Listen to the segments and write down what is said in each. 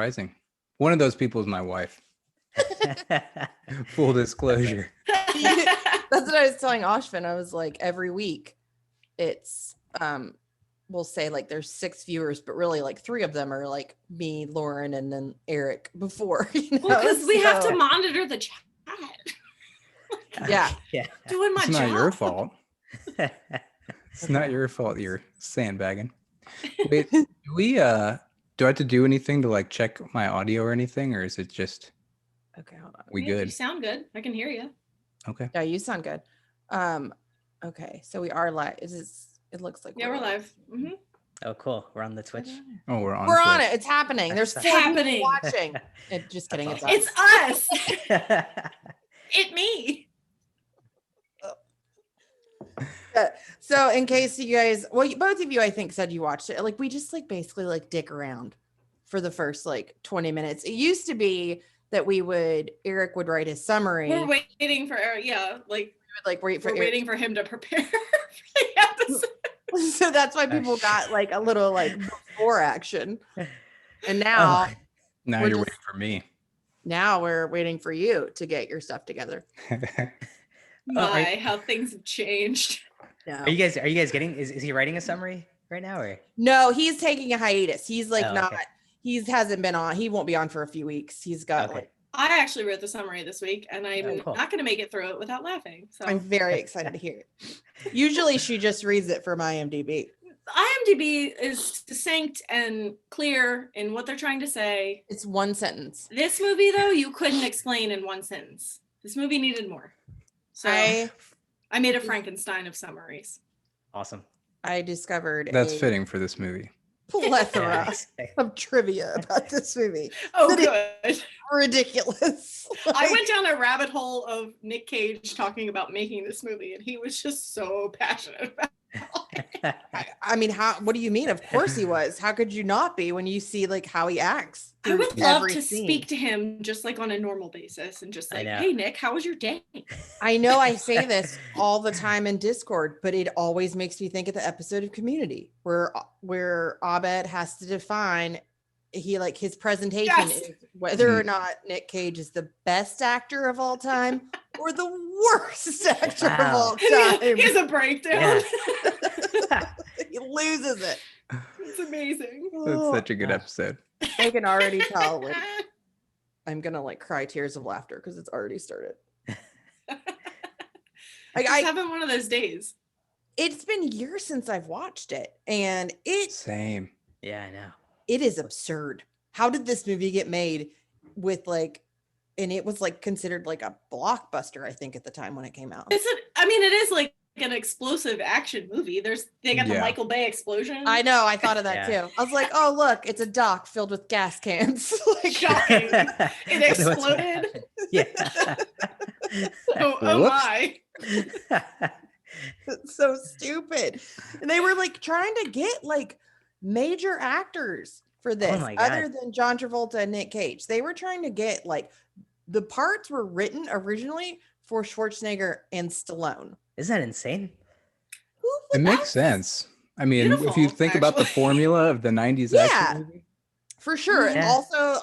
surprising. One of those people is my wife. Full disclosure. That's what I was telling Ashvin. I was like, every week it's we'll say like there's 6 viewers, but really like 3 of them are like me, Lauren, and then Eric before. Well, because we have to monitor the chat. Yeah. Doing my It's job. not your fault. It's not your fault you're sandbagging. Wait, do I have to do anything to like check my audio or anything, or is it just Okay, hold on. we good? You sound good. I can hear you. Okay. Yeah, you sound good. Okay, so we are live. It looks like We're live. Mm-hmm. Oh, cool. We're on the Twitch. Oh, we're on. We're Twitch. on it. It's happening. There's 4 happening. people watching. Just kidding. That's It's us. It's us. It me. So in case you guys, well, both of you, I think, said you watched it. Like, we just like basically like dick around for the first like 20 minutes. It used to be that Eric would write his summary. We're waiting for Eric. Yeah, wait for we're Eric. waiting for him to prepare for the episode. So that's why people got like a little like before action. And now, Now you're waiting for me. Now we're waiting for you to get your stuff together. My, how things have changed. No. Are you guys getting, is he writing a summary right now, or? No, he's taking a hiatus. He's like okay. He hasn't been on. He won't be on for a few weeks. He's got like, I actually wrote the summary this week, and I'm cool. not going to make it through it without laughing. So I'm very excited to hear it. Usually she just reads it from IMDb. IMDb is succinct and clear in what they're trying to say. It's one sentence. This movie, though, you couldn't explain in one sentence. This movie needed more. So I made a Frankenstein of summaries. Awesome. I discovered That's fitting for this movie. Plethora of trivia about this movie. Oh, good. Ridiculous. I went down a rabbit hole of Nick Cage talking about making this movie, and he was just so passionate about it. I mean, what do you mean? Of course he was. How could you not be when you see like how he acts? I would love to speak to him just like on a normal basis and just like, hey, Nick, how was your day? I know I say this all the time in Discord, but it always makes me think of the episode of Community where Abed has to define his presentation is whether or not Nick Cage is the best actor of all time or the worst actor of all time. He has a breakdown. Yeah. He loses it. It's amazing. That's such a good episode. I can already tell I'm gonna like cry tears of laughter because it's already started. I having one of those days. It's been years since I've watched it, and same. Yeah, I know. It is absurd. How did this movie get made with and it was like considered like a blockbuster, I think, at the time when it came out. It is like an explosive action movie. They got the Michael Bay explosion. I know. I thought of that too. I was like, oh, look, it's a dock filled with gas cans. Shocking. It exploded. Yeah. Oh my. It's so stupid. And they were like trying to get like major actors for this other than John Travolta and Nick Cage. They were trying to get like the parts were written originally for Schwarzenegger and Stallone. Isn't that insane? It makes sense. I mean, if you think about the formula of the 90s action movie. For sure. And also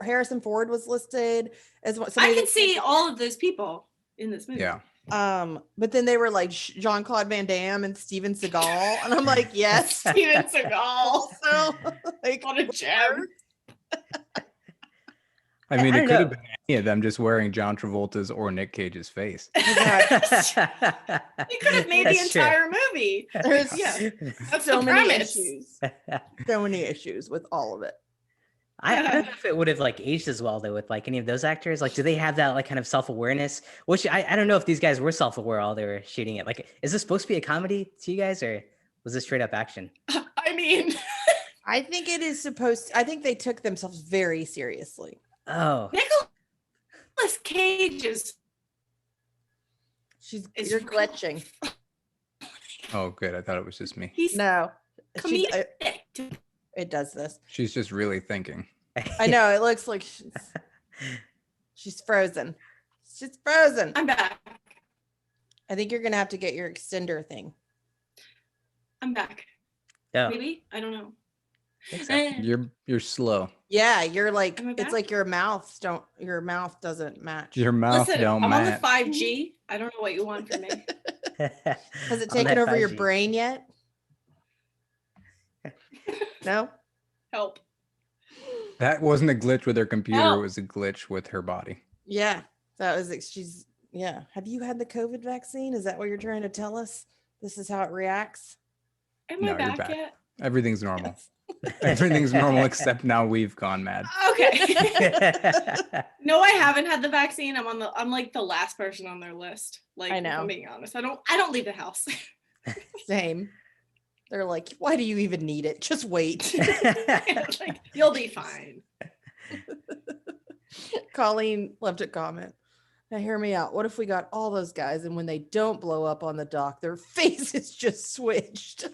Harrison Ford was listed as one. I can see all of those people in this movie. Yeah. But then they were like Jean-Claude Van Damme and Steven Seagal. And I'm like, yes. Steven Seagal. Also, like, what a gem. I mean, it could have been any of them just wearing John Travolta's or Nick Cage's face. You could have made the entire movie. There's that's so the many premise. issues. So many issues with all of it. I don't know if it would have like aged as well though with like any of those actors. Like, do they have that like kind of self-awareness? Which I don't know if these guys were self-aware while they were shooting it. Like, is this supposed to be a comedy to you guys, or was this straight up action? I mean, I think it is supposed to, I think they took themselves very seriously. Oh, Nicolas Cage is. You're glitching. Oh, good. I thought it was just me. He's comedic. It does this. She's just really thinking. I know. It looks like she's frozen. She's frozen. I'm back. I think you're going to have to get your extender thing. I'm back. Yeah. Maybe? I don't know. think so. You're slow. Yeah, you're like Am I it's back? like your mouth doesn't match. Your mouth Listen, don't I'm on the match. 5G. I don't know what you want from me. Has it On taken that over your 5G. brain yet? No? Help. That wasn't a glitch with her computer. Help. It was a glitch with her body. Yeah. That was she's yeah. Have you had the COVID vaccine? Is that what you're trying to tell us? This is how it reacts? Am No, I you're back back. yet? Everything's normal. Everything's normal except now we've gone mad. Okay. No, I haven't had the vaccine. I'm like the last person on their list. Like, I if know. I'm being honest. I don't leave the house. Same. They're like, why do you even need it? Just wait. Like, you'll be fine. Colleen left a comment. Now hear me out. What if we got all those guys and when they don't blow up on the dock, their faces just switched?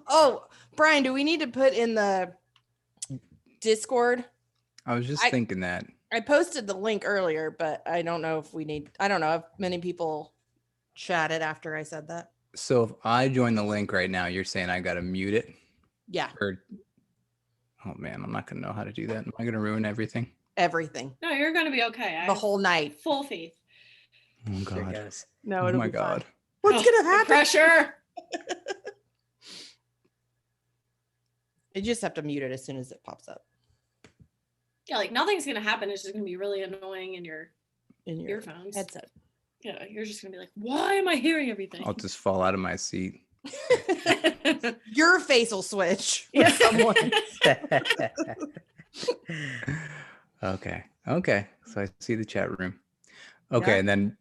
Oh, Brian, do we need to put in the Discord? I was just thinking that. I posted the link earlier, but I don't know if many people chatted after I said that. So if I join the link right now, you're saying I gotta mute it? Yeah, Or oh man, I'm not gonna know how to do that. Am I gonna ruin everything? everything. No, you're gonna be okay. I The have whole night. full faith. Oh Here god. it goes. No, Oh it'll my be fine. god. What's Oh, gonna the happen? pressure. You just have to mute it as soon as it pops up Yeah, like nothing's gonna happen. It's just gonna be really annoying in your in your earphones. headset. Yeah, you're just gonna be like, why am I hearing everything? I'll just fall out of my seat. Your face will switch. Yeah. Someone. Okay. Okay. So I see the chat room. Okay, Yeah. and then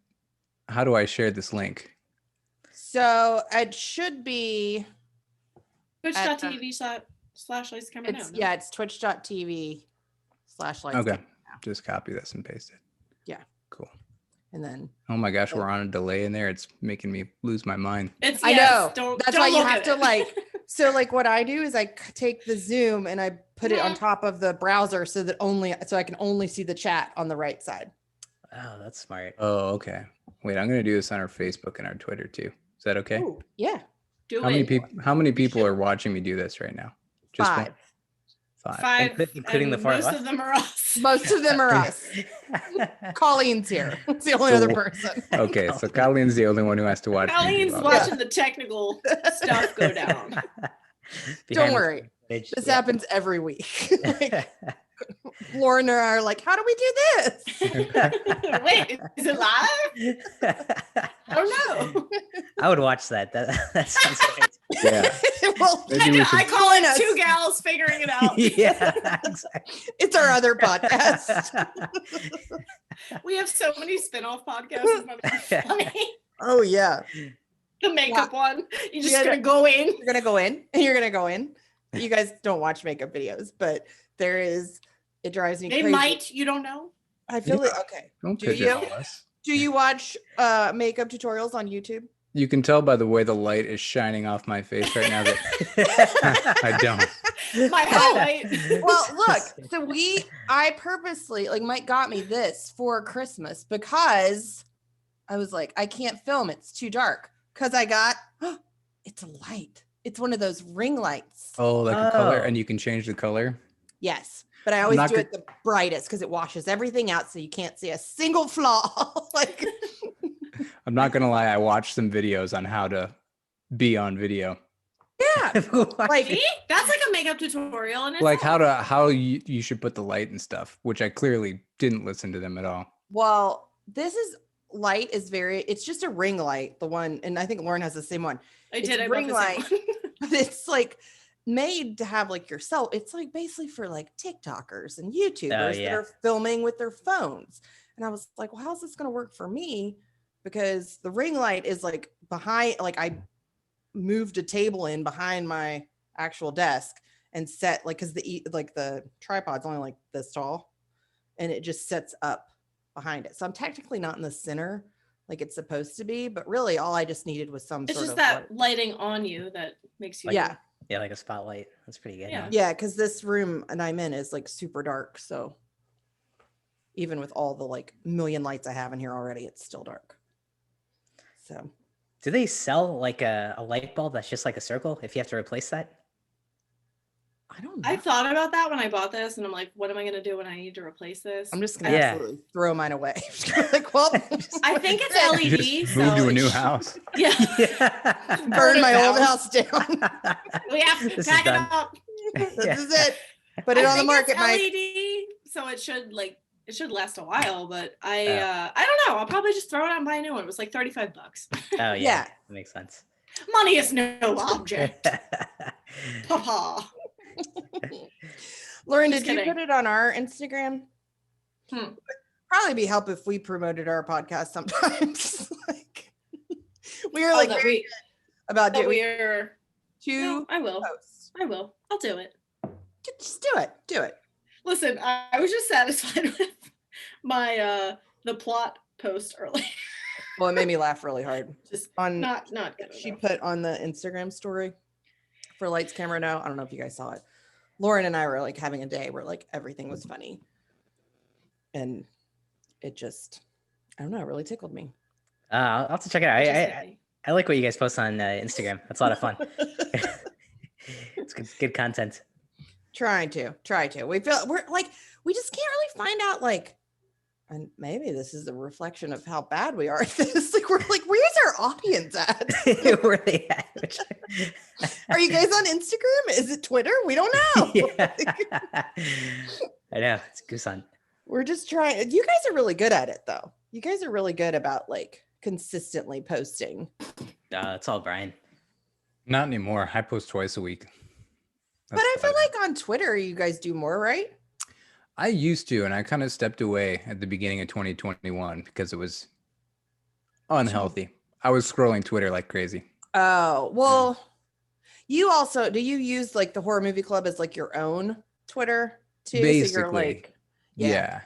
how do I share this link? So it should be Twitch.tv/lights camera now. yeah, it's twitch.tv/lights. Okay. Just copy this and paste it. Yeah. Cool. And then Oh my gosh, we're on a delay in there. It's making me lose my mind. It's I yes, know. Don't, That's don't why you look have at to it. like so like what I do is I take the Zoom and I put it on top of the browser so I can only see the chat on the right side. Oh, that's smart. Oh, okay. Wait, I'm gonna do this on our Facebook and our Twitter too. Is that okay? Ooh, yeah. Do How it. many people should. are watching me do this right now? Just 5. one? 5. Five, Including the and far most left? of them are us. Most of them are us. Colleen's here. It's the only other person. Okay, so Colleen's the only one who has to watch me do Colleen's all watching the technical stuff go down. Don't worry. Footage, This yeah. happens every week. Like, Lauren and I are like, how do we do this? Wait, is it live? I don't know. I would watch that. That sounds great. Yeah. Well, Maybe we I should call it Join us. 2 gals figuring it out. Yeah, exactly. it's our other podcast. We have so many spin-off podcasts. It's not even funny. Oh yeah. The makeup one. You're just Yeah. gonna go in. You're gonna go in and you're gonna go in. You guys don't watch makeup videos, but it drives me They crazy. might, you don't know. I feel it. Okay. don't Do pigeonhole you? us. Do you watch makeup tutorials on YouTube? You can tell by the way the light is shining off my face right now that I don't. My highlight. Well, look, so I purposely, like, Mike got me this for Christmas because I was like, I can't film, it's too dark. Because I got, it's a light. It's one of those ring lights. Oh, like a color, Oh. and you can change the color. Yes, but I always not do it the brightest because it washes everything out so you can't see a single flaw. Like, I'm not gonna lie, I watched some videos on how to be on video. yeah, like, See? That's like a makeup tutorial. And Like how you should put the light and stuff, which I clearly didn't listen to them at all. well, it's just a ring light, the one, and I think Lauren has the same one. I it's did. I ring bought the same light. one. But it's like made to have like yourself. It's like basically for like TikTokers and YouTubers that yeah. are filming with their phones. And I was like, well, how's this going to work for me? Because the ring light is like behind, like I moved a table in behind my actual desk and set like, cause the tripod's only like this tall and it just sets up behind it. So I'm technically not in the center like it's supposed to be, but really all I just needed was some It's sort just of that light. lighting on you that makes you. Yeah. Yeah, like a spotlight. That's pretty good. Yeah. Yeah, because this room and I'm in is like super dark. So even with all the like million lights I have in here already, it's still dark. So Do they sell like a light bulb that's just like a circle if you have to replace that? I don't know. I thought about that when I bought this, and I'm like, what am I gonna do when I need to replace this? I'm just gonna absolutely throw mine away. Like, well, I think it's LED. Just move to a new house. Yeah. Burn my old house down. We have to pack it up. This is it. Put it on the market, Mike. LED, so it should last a while. But I don't know. I'll probably just throw it out and buy a new one. It was like $35. Oh yeah, that makes sense. Money is no object. Papa. Lauren, did you put it on our Instagram? Probably be help if we promoted our podcast sometimes. Like, we were like about doing two. I will. Posts. I will. I'll do it. Just do it. Do it. Listen, I was just satisfied with my the plot post early. Well, it made me laugh really hard. Just on not good. She put on the Instagram story for Lights Camera No. I don't know if you guys saw it. Lauren and I were like having a day where like everything was funny. And it just, I don't know, it really tickled me. I'll have to check it out. I like what you guys post on Instagram. That's a lot of fun. It's good content. Try to. We just can't really find out like, and maybe this is a reflection of how bad we are at this. Like, we're like, where's our audience at? Where are they at? Are you guys on Instagram? Is it Twitter? We don't know. Yeah. I know. It's goose hunt. We're just trying. You guys are really good at it, though. You guys are really good about like consistently posting. It's all Brian. Not anymore. I post twice a week. But I feel like on Twitter, you guys do more, right? I used to, and I kind of stepped away at the beginning of 2021 because it was unhealthy. I was scrolling Twitter like crazy. Oh, well, you also, do you use like the Horror Movie Club as like your own Twitter too? Basically, so you're like, yeah.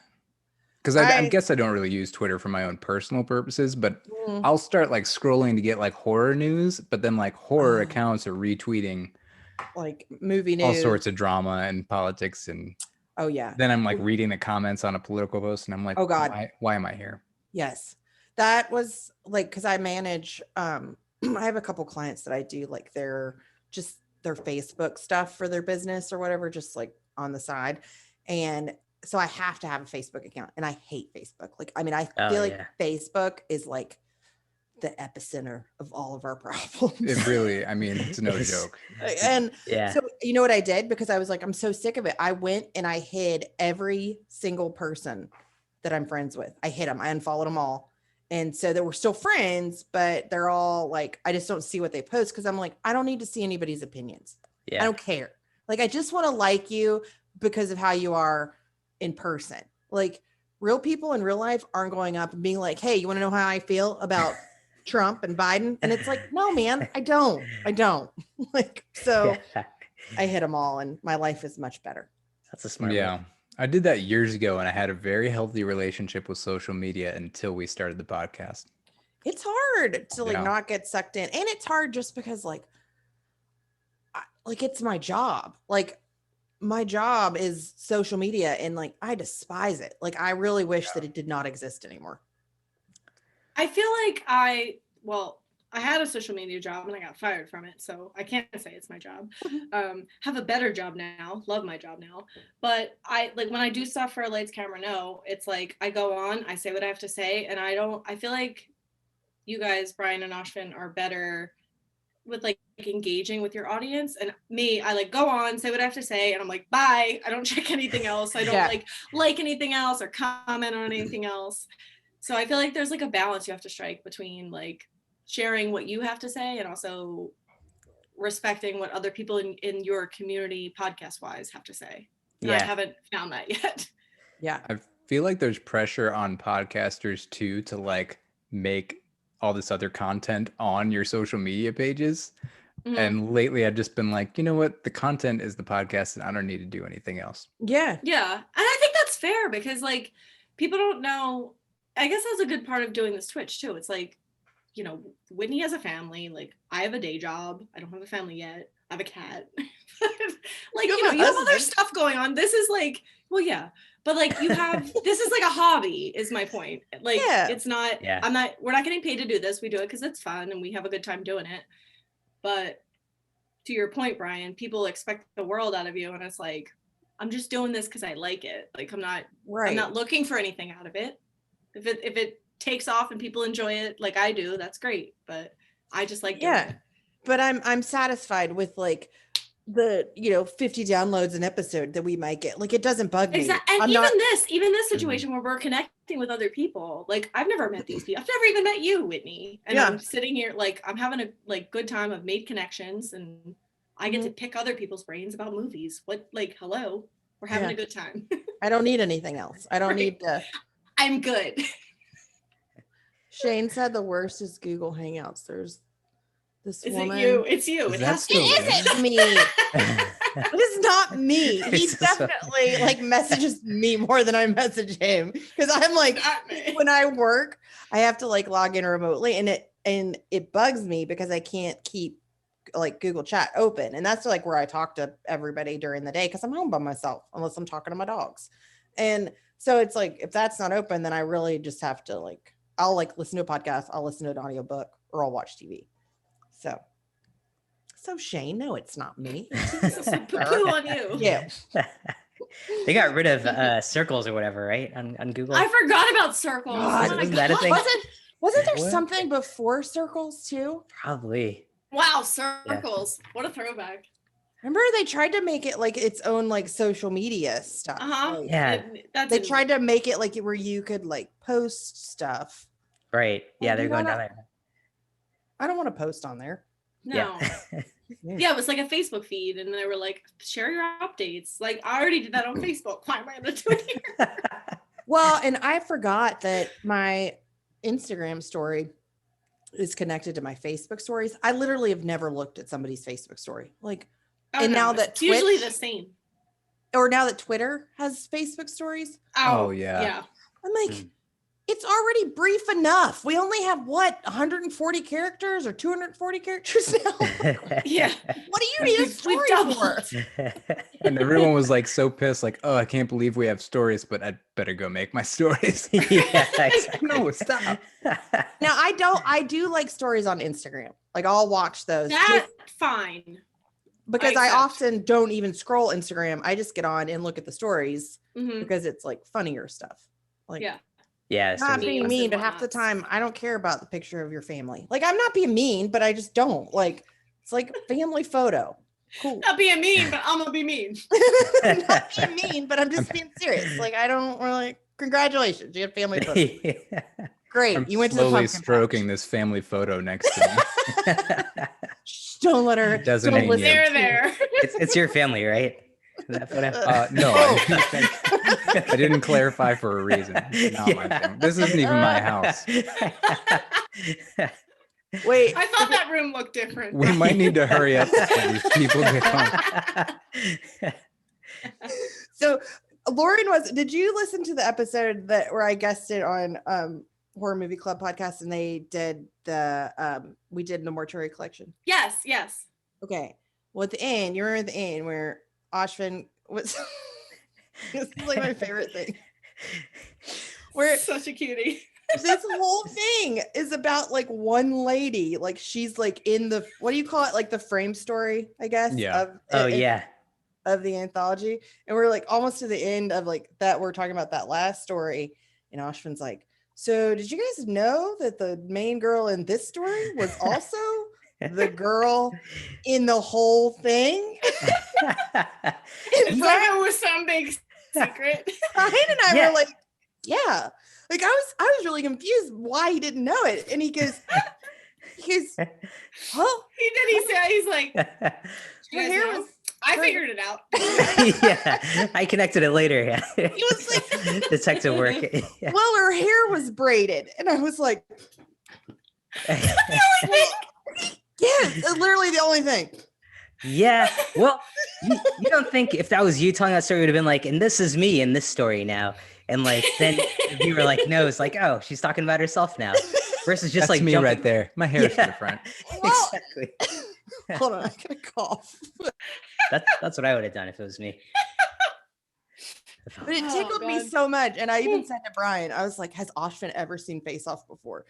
Because I guess I don't really use Twitter for my own personal purposes, but I'll start like scrolling to get like horror news, but then like horror accounts are retweeting like movie news, all sorts of drama and politics and then I'm like reading the comments on a political post and I'm like, oh God, why am I here? Yes. That was like, because I manage I have a couple clients that I do like their Facebook stuff for their business or whatever, just like on the side. And so I have to have a Facebook account and I hate Facebook. Like, I mean, I feel like Facebook is like the epicenter of all of our problems. It really, I mean, it's no joke. And so you know what I did? Because I was like, I'm so sick of it. I went and I hid every single person that I'm friends with. I hid them. I unfollowed them all. And so they were still friends, but they're all like, I just don't see what they post. Cause I'm like, I don't need to see anybody's opinions. I don't care. Like, I just want to like you because of how you are in person. Like, real people in real life aren't going up and being like, hey, you want to know how I feel about Trump and Biden? And it's like, no, man, I don't like, so I hit them all and my life is much better. That's a smart move. Way. I did that years ago and I had a very healthy relationship with social media until we started the podcast. It's hard to like not get sucked in. And it's hard just because like it's my job. Like, my job is social media and like I despise it. Like, I really wish that it did not exist anymore. I feel like I had a social media job and I got fired from it, so I can't say it's my job. Have a better job now, love my job now. But I like when I do stuff for Lights Camera No, it's like I go on, I say what I have to say, and I feel like you guys, Brian and Ashvin, are better with like engaging with your audience, and me, I like go on, say what I have to say, and I'm like, bye. I don't check anything else. I don't like anything else or comment on anything else. So I feel like there's like a balance you have to strike between like sharing what you have to say and also respecting what other people in your community podcast wise have to say. And I haven't found that yet. Yeah. I feel like there's pressure on podcasters too to like make all this other content on your social media pages. Mm-hmm. And lately I've just been like, you know what? The content is the podcast and I don't need to do anything else. Yeah. Yeah. And I think that's fair because like people don't know. I guess that's a good part of doing this Twitch too. It's like, you know, Whitney has a family. Like, I have a day job. I don't have a family yet. I have a cat. Like, you know, you have other stuff going on. This is like, well, yeah. But like you have, this is like a hobby is my point. Like it's not, we're not getting paid to do this. We do it because it's fun and we have a good time doing it. But to your point, Brian, people expect the world out of you. And it's like, I'm just doing this because I like it. Like I'm not looking for anything out of it. If it takes off and people enjoy it like I do, that's great. But I just like doing it. But I'm satisfied with like the 50 downloads an episode that we might get. Like it doesn't bug me. Exactly. And even this situation where we're connecting with other people, like I've never met these people. I've never even met you, Whitney. And I'm sitting here like I'm having a like good time. I've made connections and I get to pick other people's brains about movies. What, like, hello, we're having a good time. I don't need anything else. I don't need to. I'm good. Shane said the worst is Google Hangouts. There's this woman. It's you. It has to be. It is me. It is not me. He definitely like messages me more than I message him. Because I'm like, when I work, I have to like log in remotely and it bugs me because I can't keep like Google Chat open. And that's like where I talk to everybody during the day because I'm home by myself unless I'm talking to my dogs. And so it's like, if that's not open, then I really just have to like, I'll like listen to a podcast, I'll listen to an audiobook, or I'll watch TV. So Shane, no, it's not me. Poo on you. Yeah. They got rid of circles or whatever, right? On Google. I forgot about circles. Wasn't that a thing? Wasn't there something before circles too? Probably. Wow, circles. Yeah. What a throwback. Remember they tried to make it like its own like social media stuff. Like, yeah. They tried to make it like where you could like post stuff. Right. Yeah, they're going down there. I don't want to post on there. No. Yeah, it was like a Facebook feed and they were like, share your updates. Like I already did that on Facebook. Why am I going to do it here? Well, and I forgot that my Instagram story is connected to my Facebook stories. I literally have never looked at somebody's Facebook story. Like, now that it's usually the same. Or now that Twitter has Facebook stories. Oh yeah. I'm like, it's already brief enough. We only have 140 characters or 240 characters now. Yeah. What do you need a story for? And everyone was like so pissed, like, oh, I can't believe we have stories, but I'd better go make my stories. Yeah, exactly. No, stop. Now I do like stories on Instagram. Like I'll watch those. That's fine. Because I often don't even scroll Instagram. I just get on and look at the stories because it's like funnier stuff. Like yeah, not being mean, but half the time I don't care about the picture of your family. Like I'm not being mean, but I just don't. Like it's like a family photo. Cool. Not being mean, but I'm gonna be mean. Not being mean, but I'm just being serious. Like I don't really. Congratulations, you had family photo. Great, I'm you went to the pumpkin stroking patch. This family photo next to me. Shh, don't let her. Doesn't don't listen. There. It's your family, right? That photo? No, I didn't clarify for a reason. Not my family. This isn't even my house. Wait, I thought that room looked different. We might need to hurry up before these people get home. So Lauren did you listen to the episode where I guested on Horror Movie Club podcast and they did we did the mortuary collection? Yes. Okay. Well, at the end, you remember the end where Ashvin was this is like my favorite thing. Where such a cutie. This whole thing is about like one lady, like she's like in the what do you call it? Like the frame story, I guess. Yeah. Of the anthology. And we're like almost to the end of like that. We're talking about that last story. And Ashvin's like, so did you guys know that the main girl in this story was also the girl in the whole thing? It's like it was some big secret. Ryan and I were like, yeah. Like I was really confused why he didn't know it. And he goes, well, he's like, her hair was I figured it out. Yeah, I connected it later. Yeah, it was like detective work. Yeah. Well, her hair was braided, and I was like, yeah, it's literally the only thing. Yeah, well, you don't think if that was you telling that story, it would have been like, and this is me in this story now, and like then you were like, no, it's like, oh, she's talking about herself now, versus just That's like me jumping. right there. My hair's to the front. Well, Exactly. Hold on, I gotta cough. That's what I would have done if it was me. But it Oh, tickled me God. so much. And I even said to Brian, I was like, has Ashvin ever seen Face Off before?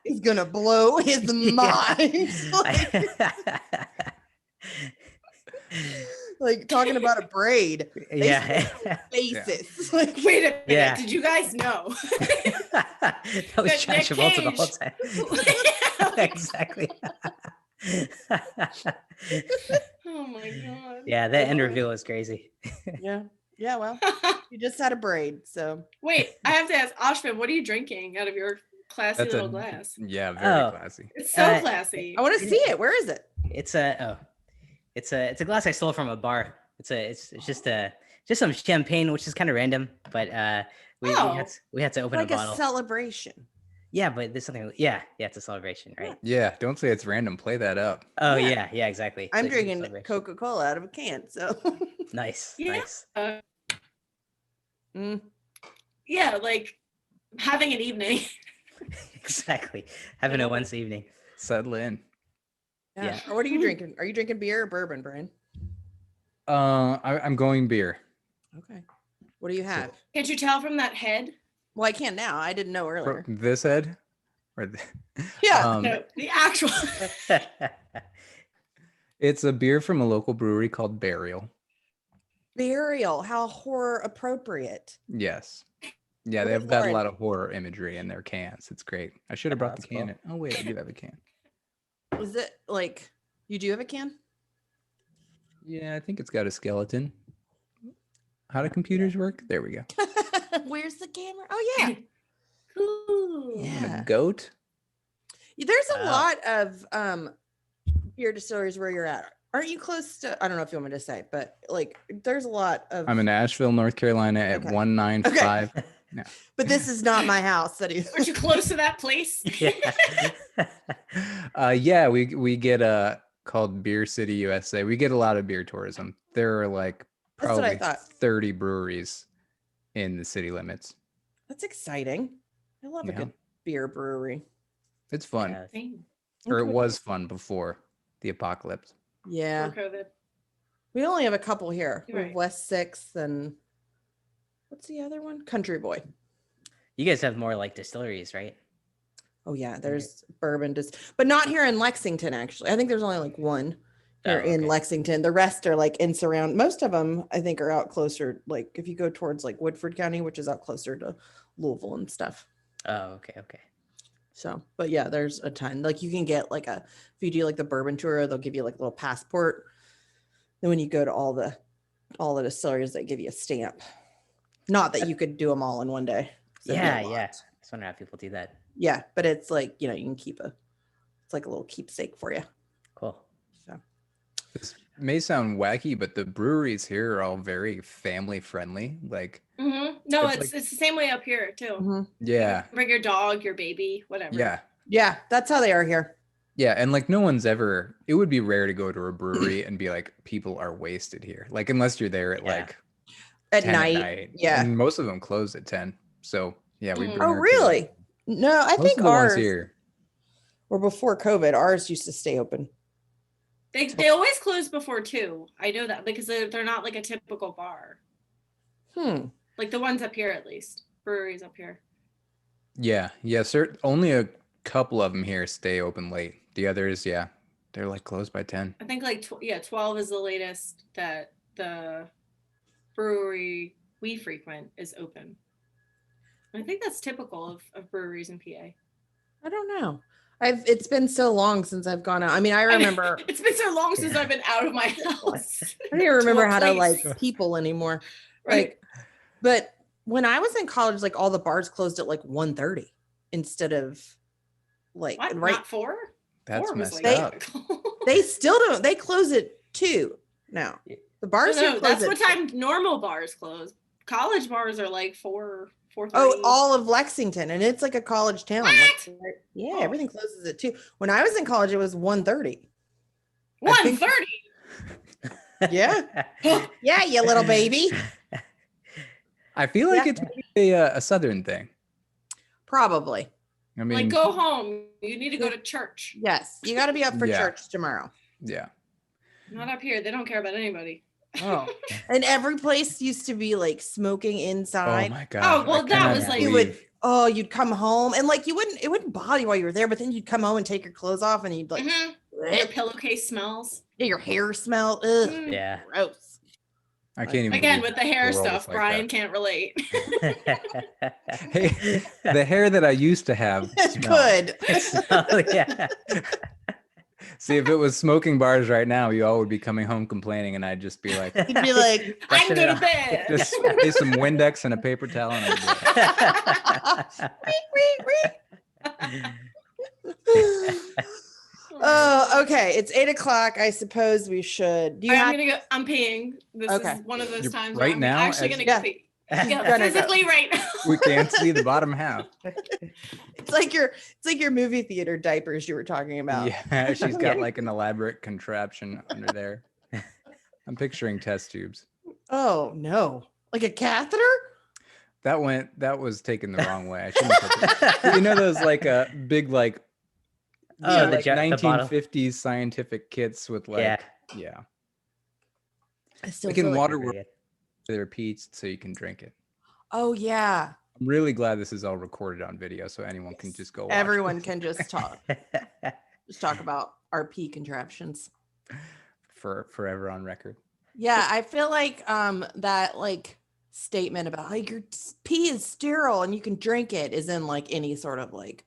He's gonna blow his mind. Like talking about a braid. They Yeah. faces. Like, Wait a minute. Yeah. Did you guys know? That was That John Nick Travolta the whole Cage- time. Exactly. Oh my God. Yeah, that end reveal was crazy. yeah. Yeah, well, you just had a braid. So Wait, I have to ask Ashvin, what are you drinking out of your classy That's little a glass? yeah, very Oh. classy. It's so classy. I want to see it. Where is it? It's a glass I stole from a bar. It's just some champagne, which is kind of random, but we had to open Like a a bottle. celebration. Yeah, but there's something. Yeah, it's a celebration, right? Yeah, don't say it's random. Play that up. Oh Yeah. yeah, exactly. I'm So it's a drinking celebration. Coca-Cola out of a can. So Nice, Yeah. nice. Yeah, like having an evening. Exactly. Having a Wednesday evening. Settle in. yeah. Or what are you drinking? Are you drinking beer or bourbon, Brian? I'm going beer. Okay. What do you have? Can't you tell from that head? Well, I can now. I didn't know earlier. From this head, or Yeah. No, the actual. it's a beer from a local brewery called Burial. Burial. How horror appropriate. Yes. Yeah, What they've is got a orange? lot of horror imagery in their cans. It's great. I should have brought the that's can. cool. Oh wait, I do have a can. Is it like you do have a can? Yeah, I think it's got a skeleton. How do computers work? There we go. Where's the camera? Oh yeah. Ooh. And Yeah. a goat. There's a Wow. lot of beer distilleries where you're at. Aren't you close to, I don't know if you want me to say, but like there's a lot of I'm in Asheville, North Carolina at Okay. 195. but this is not my house that is. Aren't you close to that place? Yeah. We get called Beer City USA. We get a lot of beer tourism. There are like That's what I probably thought. 30 breweries in the city limits. That's exciting. I love a Yeah. good beer brewery. It's fun. Yeah. Same. Or it Okay. was fun before the apocalypse. Yeah. Before COVID. We only have a couple here. You're We have right. West Sixth and what's the other one? Country Boy. You guys have more like distilleries, right? Oh yeah, there's bourbon but not here in Lexington actually. I think there's only like one here Oh, in okay. Lexington. The rest are like in surround. Most of them I think are out closer, like if you go towards like Woodford County, which is out closer to Louisville and stuff. Oh, okay. So, but yeah, there's a ton. Like you can get like if you do like the bourbon tour, they'll give you like a little passport. Then when you go to all the distilleries, they give you a stamp. Not that you could do them all in one day. That'd be a Yeah, lot. yeah. I just wonder how people do that. Yeah, but it's like, you can keep it's like a little keepsake for you. Cool. So This may sound wacky, but the breweries here are all very family friendly. Like, Mm-hmm. No, It's it's the same way up here too. mhm. yeah, Bring your dog, your baby, whatever. yeah. Yeah, that's how they are here. Yeah, and like no one's ever, it would be rare to go to a brewery and be like, people are wasted here. Like unless you're there at Yeah. like At 10 night. at night. Yeah. And most of them close at 10. So yeah, we Mm. bring Oh, our kids. really? No, I Most think of the ones ours here. were before COVID. Ours used to stay open. They always close before 2. I know that because they're not like a typical bar. Like the ones up here at least. Breweries up here. Yeah, only a couple of them here stay open late. The others, yeah, they're like closed by 10. I think like 12 is the latest that the brewery we frequent is open. I think that's typical of breweries in PA. I don't know. It's been so long since I've gone out. I mean, I remember It's been so long since I've been out of my house. I don't even remember a how to place. like people anymore. Right. But when I was in college, like all the bars closed at like 1:30 instead of like What? right. Not 4? That's 4 was messed like up. They still don't. They close at 2 now. The bars here No, close that's at what 2. time normal bars close. College bars are like 4:30. Oh, all of Lexington, and it's like a college town. What? Like, yeah, Oh. everything closes at 2. When I was in college, it was 1:30. 1:30. Yeah. Yeah, you little baby. I feel like Yeah. it's maybe a southern thing. Probably. I mean, Like go home. You need to go to church. Yes, you got to be up for Yeah. church tomorrow. yeah. Not up here. They don't care about anybody. Oh, and every place used to be like smoking Oh inside. my god. well, I that cannot was, like- You would, believe- you'd come home and like it wouldn't bother you while you were there, but then you'd come home and take your clothes off and you'd like Your pillowcase smells. your hair smell. Ugh, Mm. Yeah. gross. I can't even Again, believe with the hair the world is stuff, like Brian that. can't relate. Hey, the hair that I used to have It's smelled. good. Oh, yeah. See, if it was smoking bars right now, you all would be coming home complaining, and I'd just be like, You'd be like, I can Brushing go it to off. bed. just spray some Windex and a paper towel, and I'd be like, oh, okay. It's 8:00. I suppose we should. Do you I'm have gonna go. I'm peeing. This Okay. is one of those You're- times right where I'm now, actually as- gonna go Yeah. pee. Gonna Yeah, go. physically right now. we can't see the bottom half. it's like your movie theater diapers you were talking about. Yeah, she's got Yeah. like an elaborate contraption under there. I'm picturing test tubes. Oh no. Like a catheter? That was taken the wrong way. I shouldn't have put that. You know those like big like Oh, the like the bottle. 1950s scientific kits with like yeah. I still Like in feel water Pretty where they're peats so you can drink it. Oh yeah. I'm really glad this is all recorded on video so anyone can Yes. just go watch Everyone it can just talk about our pee contraptions. for forever on record. Yeah, I feel like that like statement about like your pee is sterile and you can drink it is in like any sort of like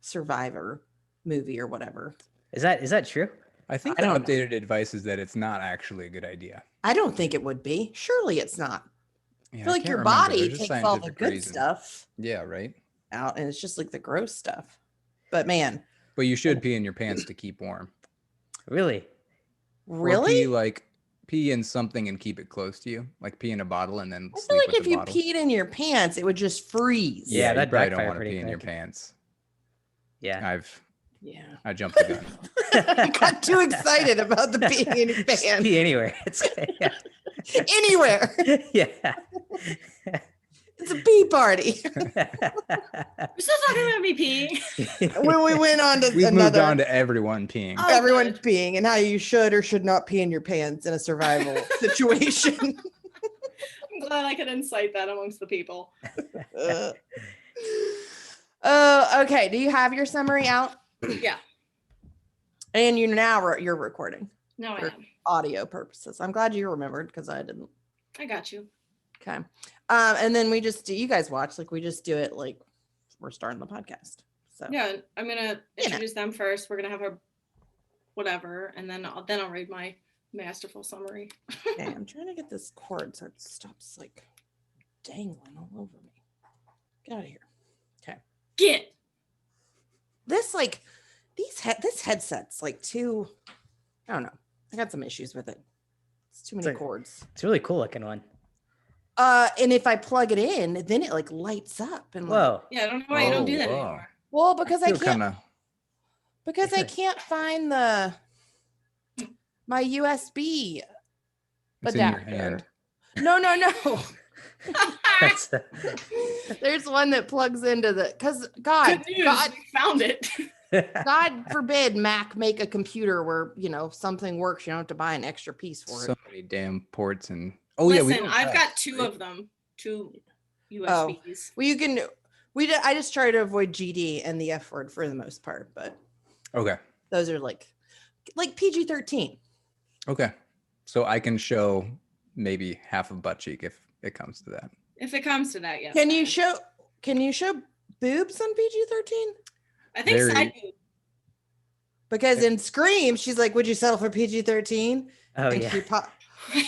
Survivor movie or whatever. Is that true? I think I the don't know. updated advice is that it's not actually a good idea. I don't think it would be. Surely it's not. Yeah, I feel like can't your remember. body There's a takes all the scientific good reason. stuff Yeah, right. out and it's just like the gross stuff. But man, But you should pee in your pants to keep warm. Really? Or really? pee like pee in something and keep it close to you, like pee in a bottle and then I sleep feel like with if the you bottle. peed in your pants, it would just freeze. Yeah, you that'd probably don't backfire want to pretty pee in your quick. pants. Yeah. Yeah. I jumped the gun. I got too excited about the peeing in your Just pants. pee anywhere. It's yeah. Anywhere. Yeah. It's a pee party. We're still talking about me peeing. When we went on to We've moved another on to everyone peeing. Oh, everyone good. peeing and how you should or should not pee in your pants in a survival situation. I'm glad I could incite that amongst the people. Okay. Do you have your summary out? Yeah. And you're recording No, I for am. audio purposes. I'm glad you remembered because I didn't. I got you. Okay. And then we just do. You guys watch like we just do it like we're starting the podcast. So Yeah, I'm gonna You know. introduce them first. We're gonna have our whatever, and then I'll read my masterful summary. okay, I'm trying to get this cord so it stops like dangling all over me. Get out of here. Okay. Get. This like this headset's like too. I don't know. I got some issues with it. It's too many like- cords. It's a really cool looking one. And if I plug it in, then it like lights up and like, Whoa. Yeah, I don't know why you don't do that Oh, wow. anymore. well, because I feel can't kinda- because I can't find my USB it's in your adapter. hand. No. That's There's one that plugs into the because God, Good news, God, we found it. God forbid Mac make a computer where something works. You don't have to buy an extra piece for So it. many damn ports and oh yeah, we Listen, don't I've press, got two right? of them, two Oh. USBs. Well, you can. I just try to avoid GD and the F word for the most part, but Okay. those are like PG-13. Okay. So I can show maybe half of butt cheek if it comes to that. If it comes to that, yes. Can you show boobs on PG-13? I think Very- side boob. Because in Scream, she's like, "Would you settle for PG-13?" oh And yeah. she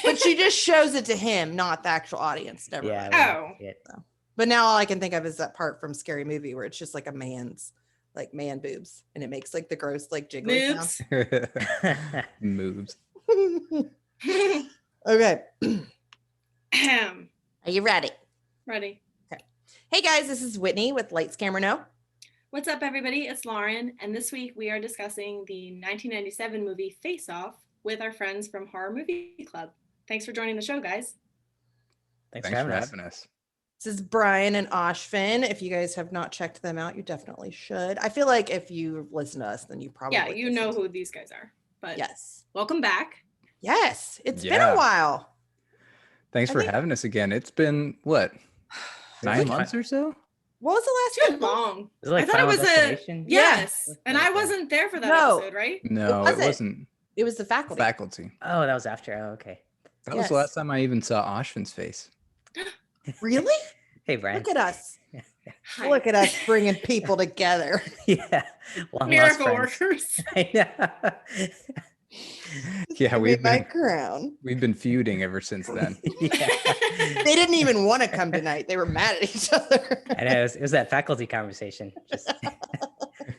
but she just shows it to him, not the actual audience. Never Yeah. mind. Oh. yeah. But now all I can think of is that part from Scary Movie where it's just like a man's like man boobs, and it makes like the gross like jiggly Boobs. Moves. sound. Okay, Ahem. are you ready? Ready. Hey guys, this is Whitney with Lights Camera No. What's up, everybody? It's Lauren, and this week we are discussing the 1997 movie Face Off with our friends from Horror Movie Club. Thanks for joining the show, guys. Thanks, Thanks for for having us. having us. This is Brian and Ashvin. If you guys have not checked them out, you definitely should. I feel like if you listen to us, then you probably Yeah, you know listened. who these guys are. But Yes. welcome back. Yes, it's been Yeah. a while. Thanks I for think- having us again. It's been what, 9 months or so? What was the last Too one? long. Is it like I thought it Final was Destination? yes, and I Okay. wasn't there for that No. episode, right? No, was it it? wasn't. It was the faculty. Faculty. Oh, that was after. Oh, okay. That was the Yes. last time I even saw Ashvin's face. Really? Hey, Brian. Look at us. Hi. Look at us bringing people together. Yeah. Long lost Miracle friends. workers. I know. Yeah, Give me we've my been crown. feuding ever since then. Yeah. They didn't even want to come tonight. They were mad at each other. I know. It was that faculty conversation. Just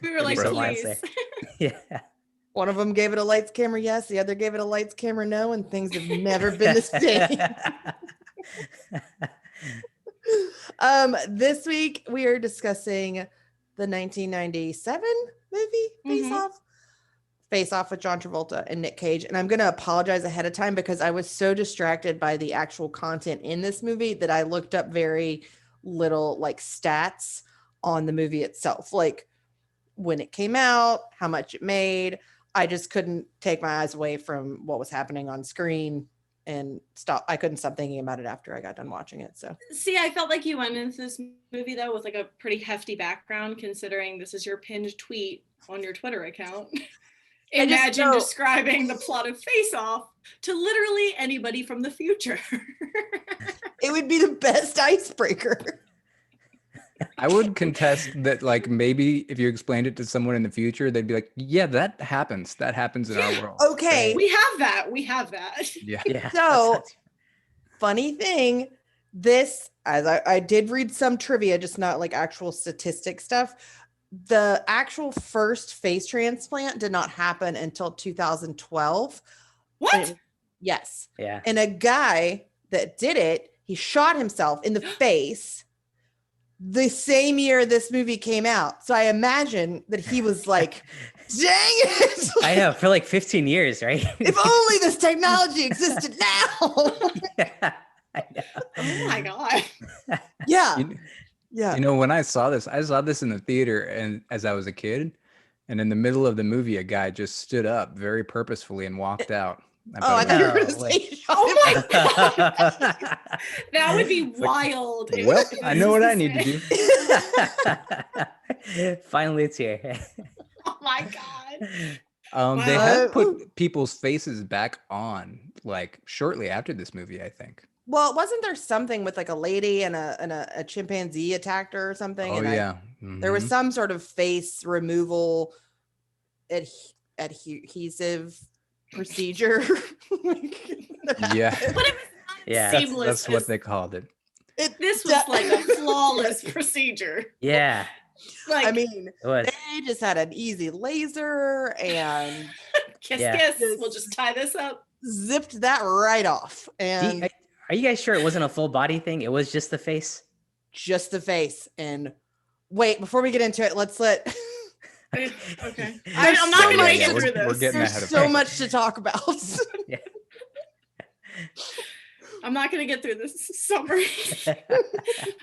We were like, Bro. please. yeah. One of them gave it a lights, camera, yes. The other gave it a lights, camera, no. And things have never been the same. This week we are discussing the 1997 movie Face Mhm. Off. Face Off with John Travolta and Nick Cage. And I'm going to apologize ahead of time because I was so distracted by the actual content in this movie that I looked up very little like stats on the movie itself, like when it came out, how much it made. I just couldn't take my eyes away from what was happening on screen and stop. I couldn't stop thinking about it after I got done watching it. So See, I felt like you went into this movie though with like a pretty hefty background, considering this is your pinned tweet on your Twitter account. I just Imagine know- describing the plot of Face Off to literally anybody from the future. it would be the best icebreaker. I would contest that, like, maybe if you explained it to someone in the future, they'd be like, yeah, that happens. That happens in our world. Okay. We have that. We have that. Yeah. Yeah. So- Funny thing, this, as I did read some trivia, just not like actual statistic stuff. The actual first face transplant did not happen until 2012. What? And- yes. Yeah. And a guy that did it, he shot himself in the face the same year this movie came out. So I imagine that he was like, dang it. I know, for like 15 years, right? If only this technology existed now. Yeah, I know. Oh my god. Yeah. You, Yeah. you know, when I saw this in the theater and as I was a kid, and in the middle of the movie, a guy just stood up very purposefully and walked out. Oh, I thought you were going to No, say. shot Oh my himself. god. That would be wild. if- Well, if I this know what was I need to the do. Finally, it's here. same. Oh my god. They Wow. had put people's faces back on like shortly after this movie, I think. Well, wasn't there something with like a lady and a chimpanzee attacked her or something? Oh and yeah. there was Mhm. some sort of face removal adhesive procedure. Yeah. But it was not Yeah. That's, seamless. that's what as- they called it. This was like a flawless procedure. Yeah, Like, I mean, it was. they just had an easy laser and kiss, Yeah. kiss. We'll just tie this up. zipped that right off. And Are you guys sure it wasn't a full body thing? It was just the face? just the face. And wait, before we get into it, let's let Okay. There's I'm not so going to much- make it we're- through we're this. getting there's ahead of so us. much to talk about. I'm not going to get through this summary.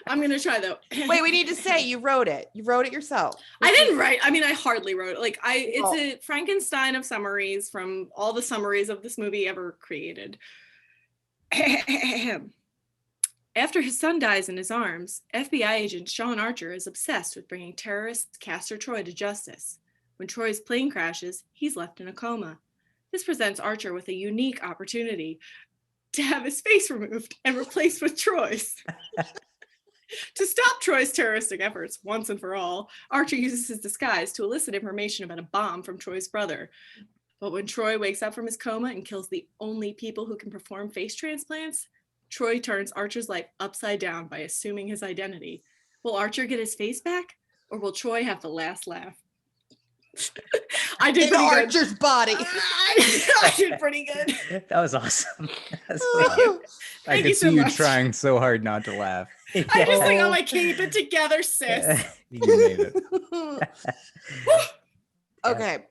I'm going to try though. Wait, we need to say you wrote it. You wrote it yourself. I didn't write. I mean, I hardly wrote. Like, it's Oh. a Frankenstein of summaries from all the summaries of this movie ever created. After his son dies in his arms, FBI agent Sean Archer is obsessed with bringing terrorist Castor Troy to justice. When Troy's plane crashes, he's left in a coma. This presents Archer with a unique opportunity to have his face removed and replaced with Troy's. To stop Troy's terroristic efforts once and for all, Archer uses his disguise to elicit information about a bomb from Troy's brother. But when Troy wakes up from his coma and kills the only people who can perform face transplants, Troy turns Archer's life upside down by assuming his identity. Will Archer get his face back, or will Troy have the last laugh? I did In pretty good. Archer's body. I did pretty good. That was awesome. That's really good. I Thank could you so see you much. trying so hard not to laugh. I just like, Oh. I'm like, keep it together, sis. You made it. Okay.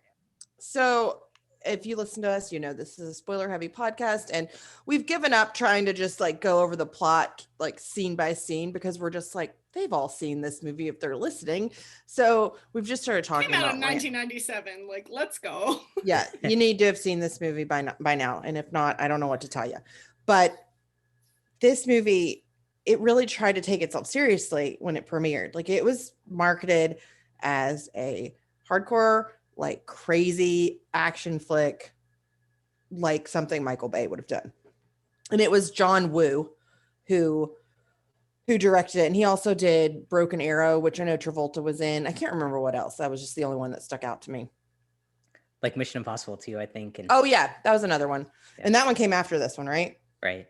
So if you listen to us, you know this is a spoiler heavy podcast, and we've given up trying to just like go over the plot like scene by scene, because we're just like, they've all seen this movie if they're listening. So we've just started talking Came out about in 1997. Like, let's go. Yeah, you need to have seen this movie by now, and if not, I don't know what to tell you. But this movie, it really tried to take itself seriously when it premiered. Like, it was marketed as a hardcore, like crazy action flick, like something Michael Bay would have done. And it was John Woo who directed it, and he also did Broken Arrow, which I know Travolta was in. I can't remember what else. That was just the only one that stuck out to me. Like Mission Impossible 2, I think. And oh yeah, that was another one. Yeah. And that one came after this one, right? Right.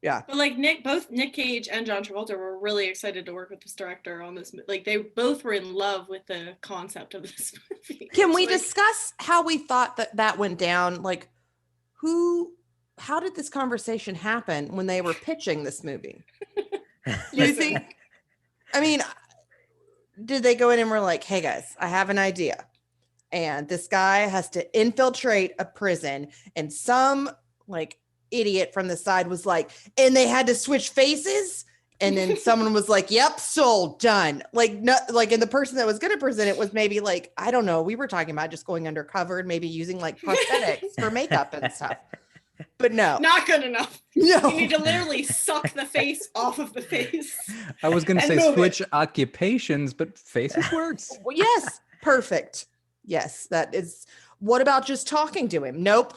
Yeah. But like both Nick Cage and John Travolta were really excited to work with this director on this. Like, they both were in love with the concept of this movie. Can we discuss how we thought that went down? Like, how did this conversation happen when they were pitching this movie? Do you think, I mean, did they go in and were like, hey guys, I have an idea, and this guy has to infiltrate a prison, and some like idiot from the side was like, and they had to switch faces, and then someone was like, yep, sold, done. Like, no, like, and the person that was going to present it was maybe like, I don't know, we were talking about just going undercover and maybe using like prosthetics for makeup and stuff. But no, not good enough. No, you need to literally suck the face off of the face. I was going to say switch occupations, but faces works. Well, yes, perfect. Yes, that is. What about just talking to him? Nope.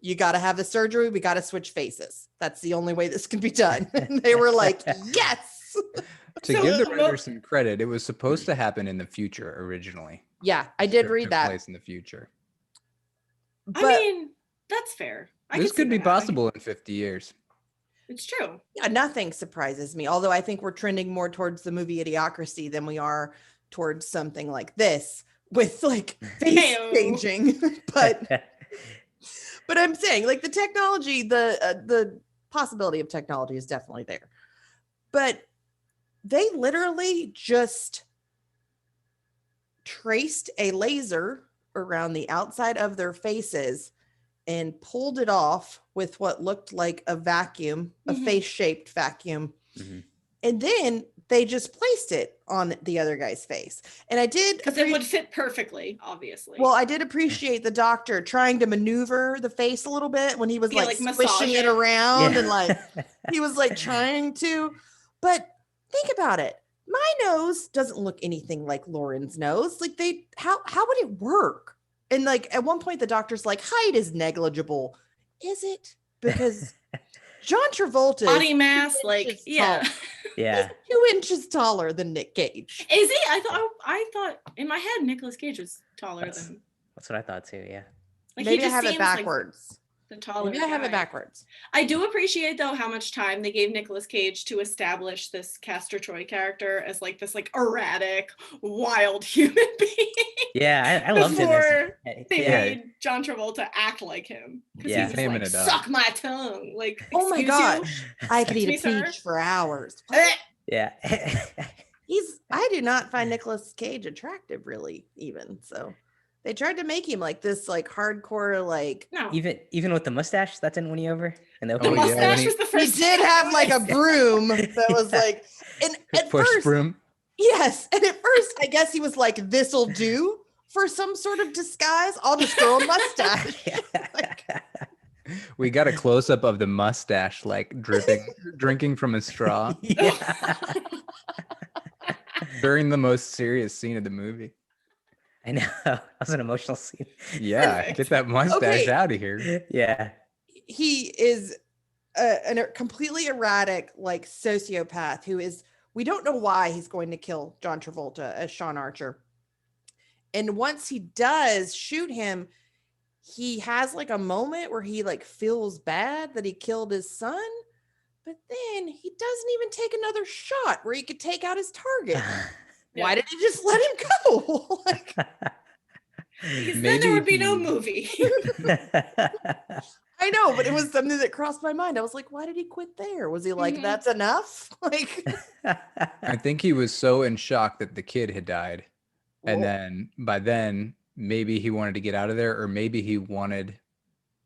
You got to have the surgery. We got to switch faces. That's the only way this can be done. And they were like, yes. To give the writer some credit, it was supposed to happen in the future originally. Yeah, I did read that. Place in the future. But, I mean, that's fair. This could be possible in 50 years. It's true. Yeah, nothing surprises me. Although I think we're trending more towards the movie Idiocracy than we are towards something like this with like face changing. But I'm saying, like, the technology, the possibility of technology is definitely there. But they literally just traced a laser around the outside of their faces and pulled it off with what looked like a vacuum, a face-shaped vacuum. Mm-hmm. And then they just placed it on the other guy's face. And I did, because it would fit perfectly, obviously. Well, I did appreciate the doctor trying to maneuver the face a little bit when he was like squishing it around and like he was like trying to. But think about it. My nose doesn't look anything like Lauren's nose. Like, how would it work? And like at one point the doctor's like, height is negligible. Is it? Because John Travolta body mass, like, yeah. He's 2 inches taller than Nick Cage. Is he? I thought in my head Nicolas Cage was taller than. That's what I thought too. Yeah. Like, maybe I have it backwards. Like the taller. Maybe I have it backwards. I do appreciate though how much time they gave Nicolas Cage to establish this Castor Troy character as like this like erratic, wild human being. Yeah, I loved it. They made John Travolta act like him. Yeah, he was like, suck my tongue. Like, oh my gosh, I could eat a peach for hours. Yeah. I do not find Nicolas Cage attractive, really, even. So they tried to make him like this, like hardcore, like no. Even with the mustache, that didn't win you over. And the mustache was the first. He did have like a broom that was like, and at first, broom. Yes, and at first, I guess he was like, "This'll do for some sort of disguise. I'll just grow a mustache." We got a close up of the mustache, like drinking from a straw. During the most serious scene of the movie. I know. That was an emotional scene. Yeah, perfect. Get that mustache out of here. Yeah. He is a completely erratic, like, sociopath who is, we don't know why he's going to kill John Travolta as Sean Archer. And once he does shoot him, he has like a moment where he like feels bad that he killed his son, but then he doesn't even take another shot where he could take out his target. Why did he just let him go? Like, because then there would be no movie. I know, but it was something that crossed my mind. I was like, why did he quit there? Was he like, that's enough? Like, I think he was so in shock that the kid had died. And then by then maybe he wanted to get out of there, or maybe he wanted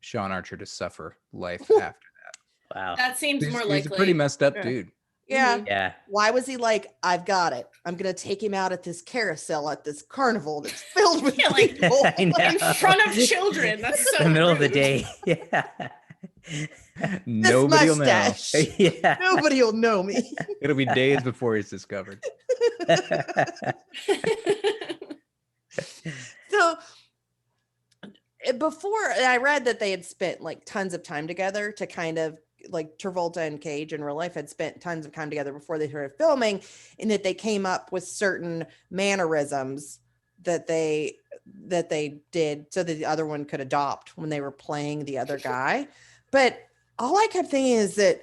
Sean Archer to suffer life after. Wow. That seems more likely. He's a pretty messed up dude. Yeah. Yeah. Why was he like, I've got it. I'm going to take him out at this carousel at this carnival that's filled with Yeah, like, people. I know. in front of children. That's so The middle of the rude. day. Yeah. Nobody will know. mustache. Yeah. Nobody will know me. It'll be days before he's discovered. So before I read that they had spent like tons of time together to kind of like Travolta and Cage in real life had spent tons of time together before they started filming, and that they came up with certain mannerisms that they did so that the other one could adopt when they were playing the other guy. But all I kept thinking is that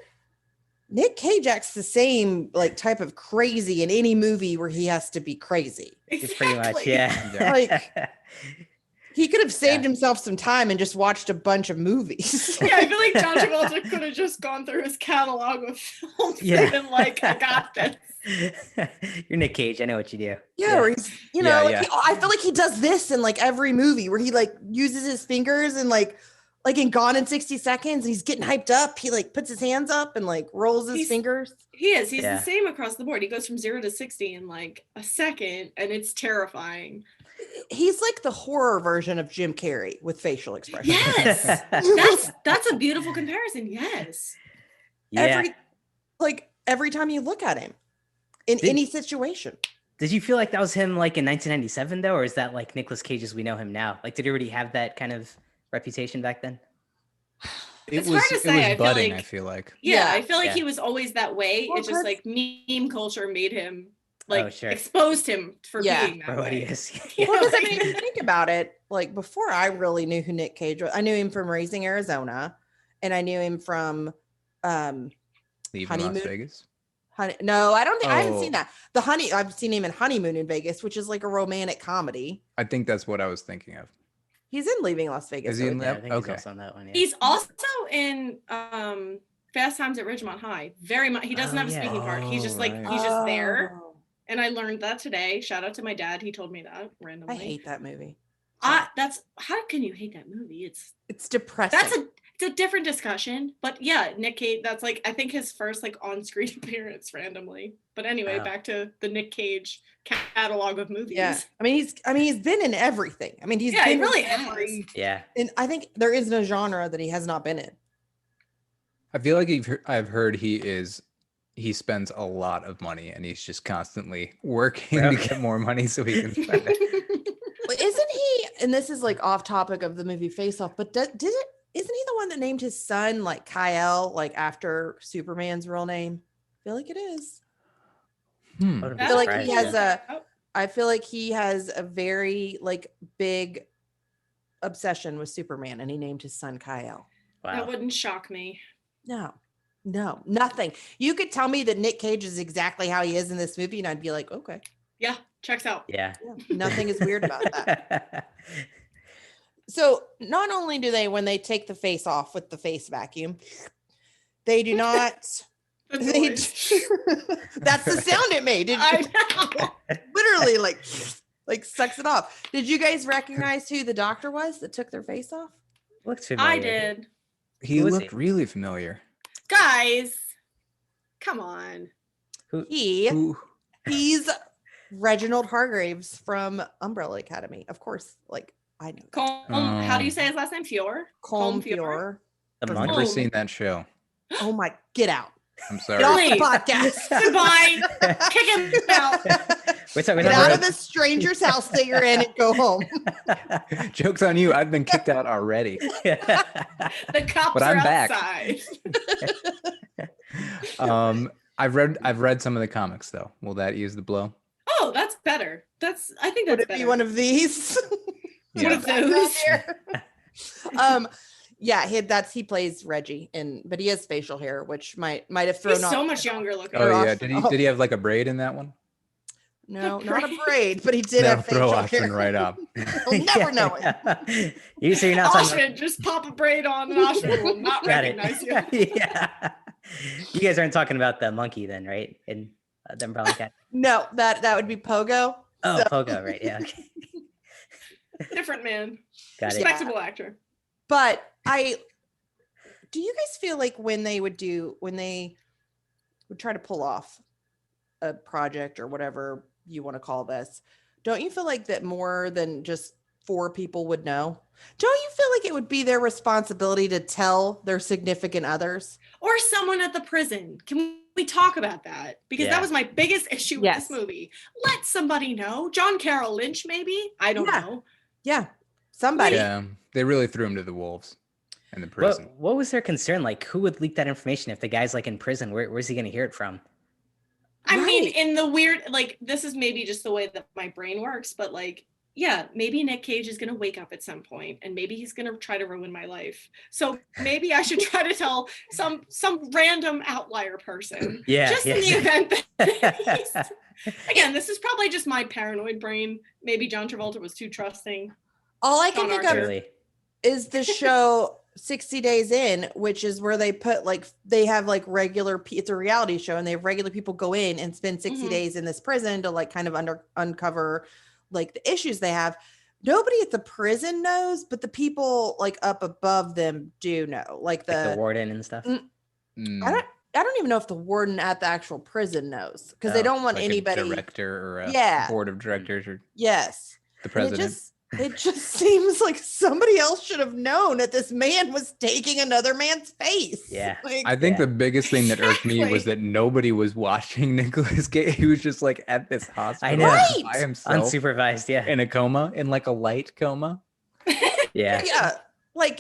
Nick Cage acts the same like type of crazy in any movie where he has to be crazy. It's pretty much, Exactly. yeah. Like, he could have saved himself some time and just watched a bunch of movies. Yeah, I feel like John Travolta could have just gone through his catalog of films and been like, I got this. You're Nick Cage. I know what you do. Yeah, or he's, you know, Yeah, like yeah. I feel like he does this in like every movie where he like uses his fingers and like in Gone in 60 Seconds, and he's getting hyped up. He like puts his hands up and like rolls his fingers. He is. He's Yeah. the same across the board. He goes from 0 to 60 in like a second, and it's terrifying. He's like the horror version of Jim Carrey with facial expressions. Yes, that's a beautiful comparison. Yes. Yeah. Every time you look at him in any situation. Did you feel like that was him like in 1997 though, or is that like Nicolas Cage as we know him now? Like, did he already have that kind of reputation back then? It's hard to say, I feel budding, like- I feel like. Yeah, Yeah. I feel like Yeah. he was always that way. Well, It's just that's- like meme culture made him like sure. exposed him for Yeah. being that For what he way. is. You Well, know, because I like- mean, if you think about it, like before I really knew who Nick Cage was, I knew him from Raising Arizona, and I knew him from Leaving Honeymoon? Las Vegas. No, I don't think I haven't Oh. seen that. I've seen him in Honeymoon in Vegas, which is like a romantic comedy. I think that's what I was thinking of. He's in Leaving Las Vegas. Is he in though, Yeah, I that? think he's Okay. also on that one. Yeah. He's also in Fast Times at Ridgemont High. Very much. He doesn't Oh, have a yeah. speaking part. He's just like Oh, he's just there. Oh, And I learned that today. Shout out to my dad. He told me that I randomly. hate that movie. That's how can you hate that movie? It's depressing. It's a different discussion. But yeah, Nick Cage, that's like I think his first like on-screen appearance randomly. But anyway, Wow. back to the Nick Cage catalog of movies. Yeah. I mean, he's been in everything. I mean, he's Yeah, he been in really every, Yeah. and I think there is no genre that he has not been in. I feel like I've heard he spends a lot of money and he's just constantly working to Okay. get more money so he can spend it. But isn't he? And this is like off topic of the movie Face Off. But isn't he the one that named his son like Kyle, like after Superman's real name? I feel like it is. Wouldn't be I feel like surprised, he yeah. has Oh, I feel like he has a very like big obsession with Superman, and he named his son Kyle. that Wow. wouldn't shock me. No, nothing. You could tell me that Nick Cage is exactly how he is in this movie, and I'd be like, okay, Yeah, checks out. Yeah. yeah, nothing is weird about that. So not only do they, when they take the face off with the face vacuum, they do not. The They, noise. that's the sound it made. It I know. literally like sucks it off. Did you guys recognize who the doctor was that took their face off? Looks familiar. I did. He Who is looked he? really familiar. Guys, come on. He's Reginald Hargraves from Umbrella Academy. Of course, like I know that. Colm, how do you say his last name? Fior? Colm Fior? Fior. The I've monk. never Oh. seen that show. Oh my, get out. I'm Get sorry. off the Please. podcast. Goodbye. Kick him out. We're talking Get out about of this stranger's house that you're in and go home. Joke's on you. I've been kicked out already. The cops But are I'm back. outside. I've read some of the comics though. Will that ease the blow? Oh, that's better. I think Would that's it better. be one of these? One of those. Yeah, he plays Reggie, but he has facial hair, which might have thrown He's off. so much younger looking. Oh yeah. Ashvin. Did he have like a braid in that one? No, The not a braid. braid, but he did That'll have throw facial hair. Ashvin right up. He'll never know it. You say you're not talking Ashvin, just pop a braid on and Ashvin will not Got it. recognize you. Yeah. You guys aren't talking about the monkey then, right? In the Umbrella Academy. No, that would be Pogo. Oh, So- Pogo, right? Yeah. Okay. Different man. Got it. Respectable actor. But do you guys feel like when they would try to pull off a project or whatever you want to call this, don't you feel like that more than just 4 people would know? Don't you feel like it would be their responsibility to tell their significant others? Or someone at the prison. Can we talk about that? Because that was my biggest issue with this movie. Let somebody know. John Carroll Lynch, maybe? I don't know. Yeah. Somebody. Yeah. They really threw him to the wolves in the prison. What was their concern? Like, who would leak that information if the guy's like in prison? Where's he going to hear it from? I mean, in the weird, like, this is maybe just the way that my brain works, but like, yeah, maybe Nick Cage is going to wake up at some point and maybe he's going to try to ruin my life. So maybe I should try to tell some random outlier person. Just in the event that again, this is probably just my paranoid brain. Maybe John Travolta was too trusting. All I can think of is the show 60 Days In, which is where they put they have regular, it's a reality show and they have regular people go in and spend 60 days in this prison to kind of uncover the issues they have. Nobody at the prison knows, but the people up above them do know, the warden and stuff. I don't even know if the warden at the actual prison knows, because they don't want anybody, a director or a board of directors or the president. It just seems like somebody else should have known that this man was taking another man's face. Yeah. I think the biggest thing that irked me was that nobody was watching Nicolas Cage. He was just at this hospital I know. by himself. Unsupervised, in a coma, in a light coma. Yeah.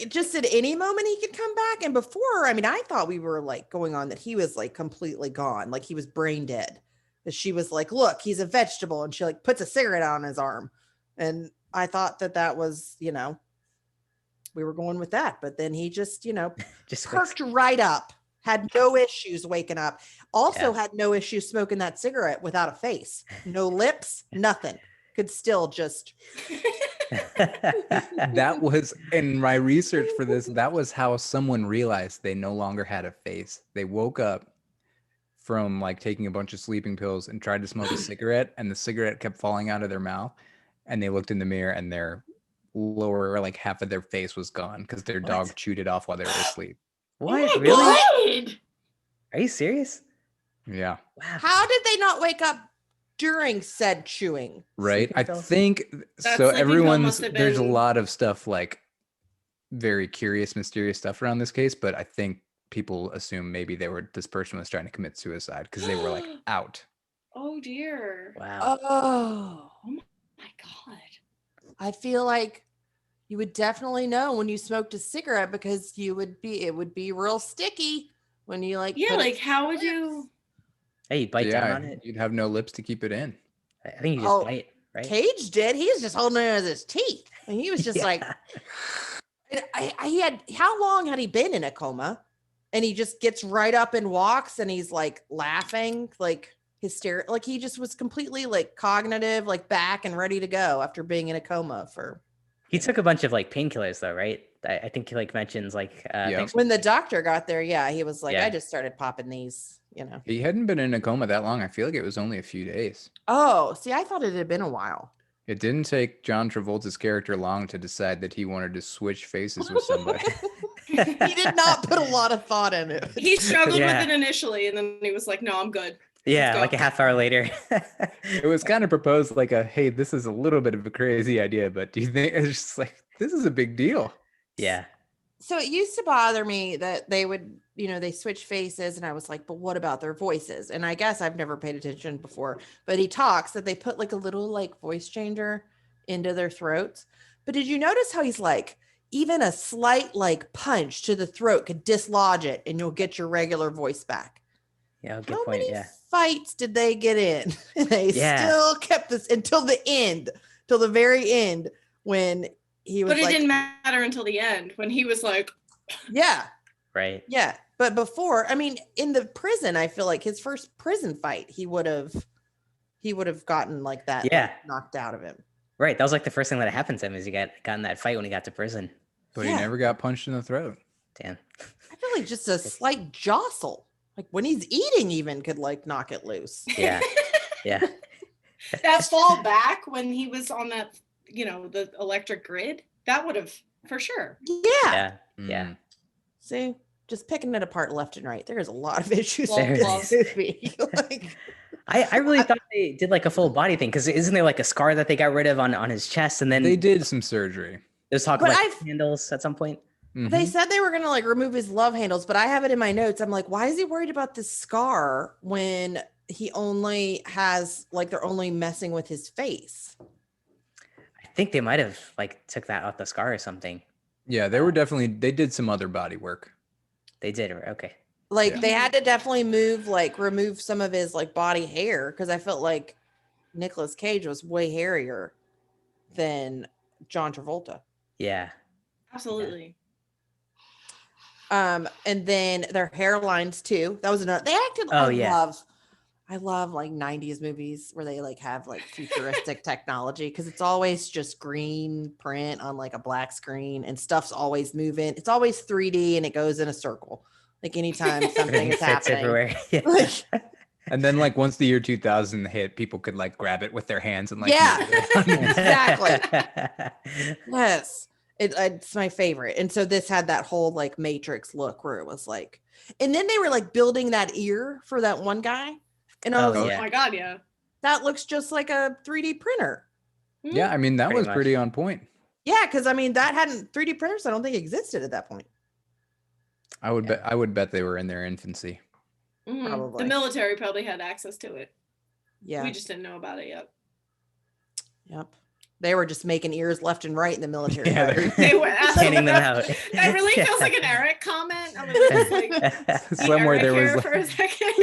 Just at any moment he could come back. And before, I thought we were going on that he was completely gone. He was brain dead. That she was look, he's a vegetable. And she puts a cigarette on his arm. And I thought that was, we were going with that, but then he just perked right up, had no issues waking up. Also had no issues smoking that cigarette without a face, no lips, nothing. Could still just. That was, in my research for this, that was how someone realized they no longer had a face. They woke up from taking a bunch of sleeping pills and tried to smoke a cigarette, and the cigarette kept falling out of their mouth. And they looked in the mirror and their lower, half of their face was gone because their dog chewed it off while they were asleep. What? Really? Are you serious? Yeah. Wow. How did they not wake up during said chewing? Right. I think so. There's a lot of stuff very curious, mysterious stuff around this case, but I think people assume maybe this person was trying to commit suicide because they were out. Oh dear. Wow. Oh my God. I feel like you would definitely know when you smoked a cigarette, because it would be real sticky when you how would you? Hey, you bite down on it. You'd have no lips to keep it in. I think you just bite, right? Cage did. He was just holding it as his teeth. And he was just he had, how long had he been in a coma? And he just gets right up and walks and he's laughing, hysterical, he just was completely cognitive, back and ready to go after being in a coma for. He took a bunch of painkillers though, right? I think he mentions when the doctor got there, he was I just started popping these, He hadn't been in a coma that long. I feel like it was only a few days. Oh, see, I thought it had been a while. It didn't take John Travolta's character long to decide that he wanted to switch faces with somebody. He did not put a lot of thought in it. He struggled with it initially, and then he was like, no, I'm good. Yeah, a half hour later. It was kind of proposed hey, this is a little bit of a crazy idea, but do you think it's just this is a big deal? Yeah. So it used to bother me that they would, they switch faces, and I was like, but what about their voices? And I guess I've never paid attention before, but he talks that they put a little voice changer into their throats. But did you notice how he's even a slight punch to the throat could dislodge it and you'll get your regular voice back? Yeah, good how point. Many fights did they get in? And they still kept this until the end, till the very end, when he was. But it didn't matter until the end when he was yeah, right, yeah. But before, in the prison, I feel his first prison fight, he would have gotten that knocked out of him. Right, that was the first thing that happened to him is he got in that fight when he got to prison. But he never got punched in the throat. Damn. I feel just a slight jostle. When he's eating even could knock it loose. Yeah. Yeah. That fall back when he was on that the electric grid, that would have for sure. Yeah. Yeah. See, just picking it apart left and right. There's a lot of issues Well, with well. this movie. Like, I really thought they did like a full body thing, because isn't there like a scar that they got rid of on his chest, and then They did some surgery. there's talk But about I've- handles at some point. they said they were gonna like remove his love handles, but I have it in my notes. I'm like, why is he worried about this scar when he only has like they're only messing with his face? I think they might have like took that out the scar or something. Yeah, they did some other body work. They did. Okay. Like Yeah. they had to definitely remove some of his like body hair, because I felt like Nicolas Cage was way hairier than John Travolta. Yeah. Absolutely. And then their hairlines too. That was another. They acted. Oh, yeah. I love like 90s movies where they like have like futuristic technology, because it's always just green print on like a black screen and stuff's always moving. It's always 3D and it goes in a circle. Like anytime something is Fits happening. everywhere. Yeah. Like, And then like once the year 2000 hit, people could like grab it with their hands and like Yeah. move it around. Exactly. Yes. It's my favorite. And so this had that whole like Matrix look where it was like, and then they were like building that ear for that one guy. And I Oh, was like, Oh yeah. my God, yeah. that looks just like a 3D printer. Yeah, I mean that Pretty was much. pretty on point. Yeah, because I mean that hadn't 3D printers, I don't think existed at that point. I would bet they were in their infancy. Mhm. Probably. The military probably had access to it. Yeah. We just didn't know about it yet. Yep. They were just making ears left and right in the military. Yeah, factory. They were Handing them out. That really feels like an Eric comment. I'm gonna just like be Somewhere Eric there was here like, for a second.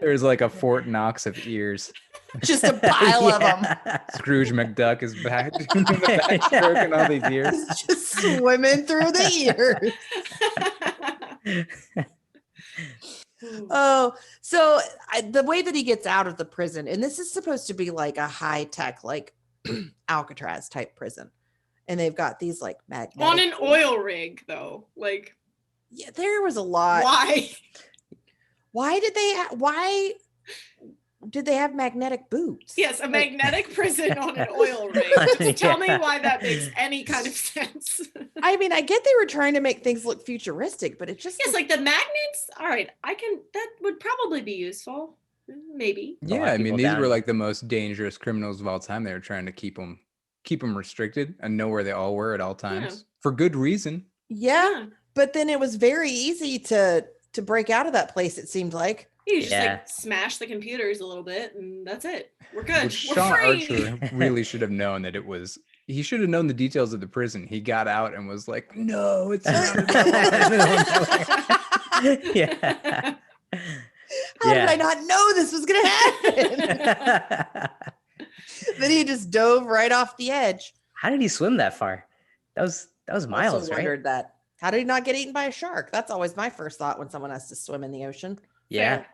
there was like a Fort Knox of ears. Just a pile of them. Scrooge McDuck is back in the back stroking all these ears. Just swimming through the ears. Oh, so the way that he gets out of the prison, and this is supposed to be like a high tech, like Alcatraz type prison, and they've got these like magnetic. On an oil rig, though. Like, Yeah, there was a lot. why? Why did they have magnetic boots? Yes, a Like- magnetic prison on an oil rig. Just tell me why that makes any kind of sense. I mean, I get they were trying to make things look futuristic, but it just Yes, like the magnets. All right, that would probably be useful. Maybe. A lot Yeah, of I mean people these down. were like the most dangerous criminals of all time. They were trying to keep them restricted and know where they all were at all times for good reason. yeah. But then it was very easy to break out of that place. It seemed like. You just Yeah. like smash the computers a little bit, and that's it. We're good. Which We're Sean free. Archer really should have known that he should have known the details of the prison. He got out and was like, no, it's not. Yeah. How did I not know this was going to happen? Then he just dove right off the edge. How did he swim that far? That was miles, Also right? wondered that. How did he not get eaten by a shark? That's always my first thought when someone has to swim in the ocean. Yeah.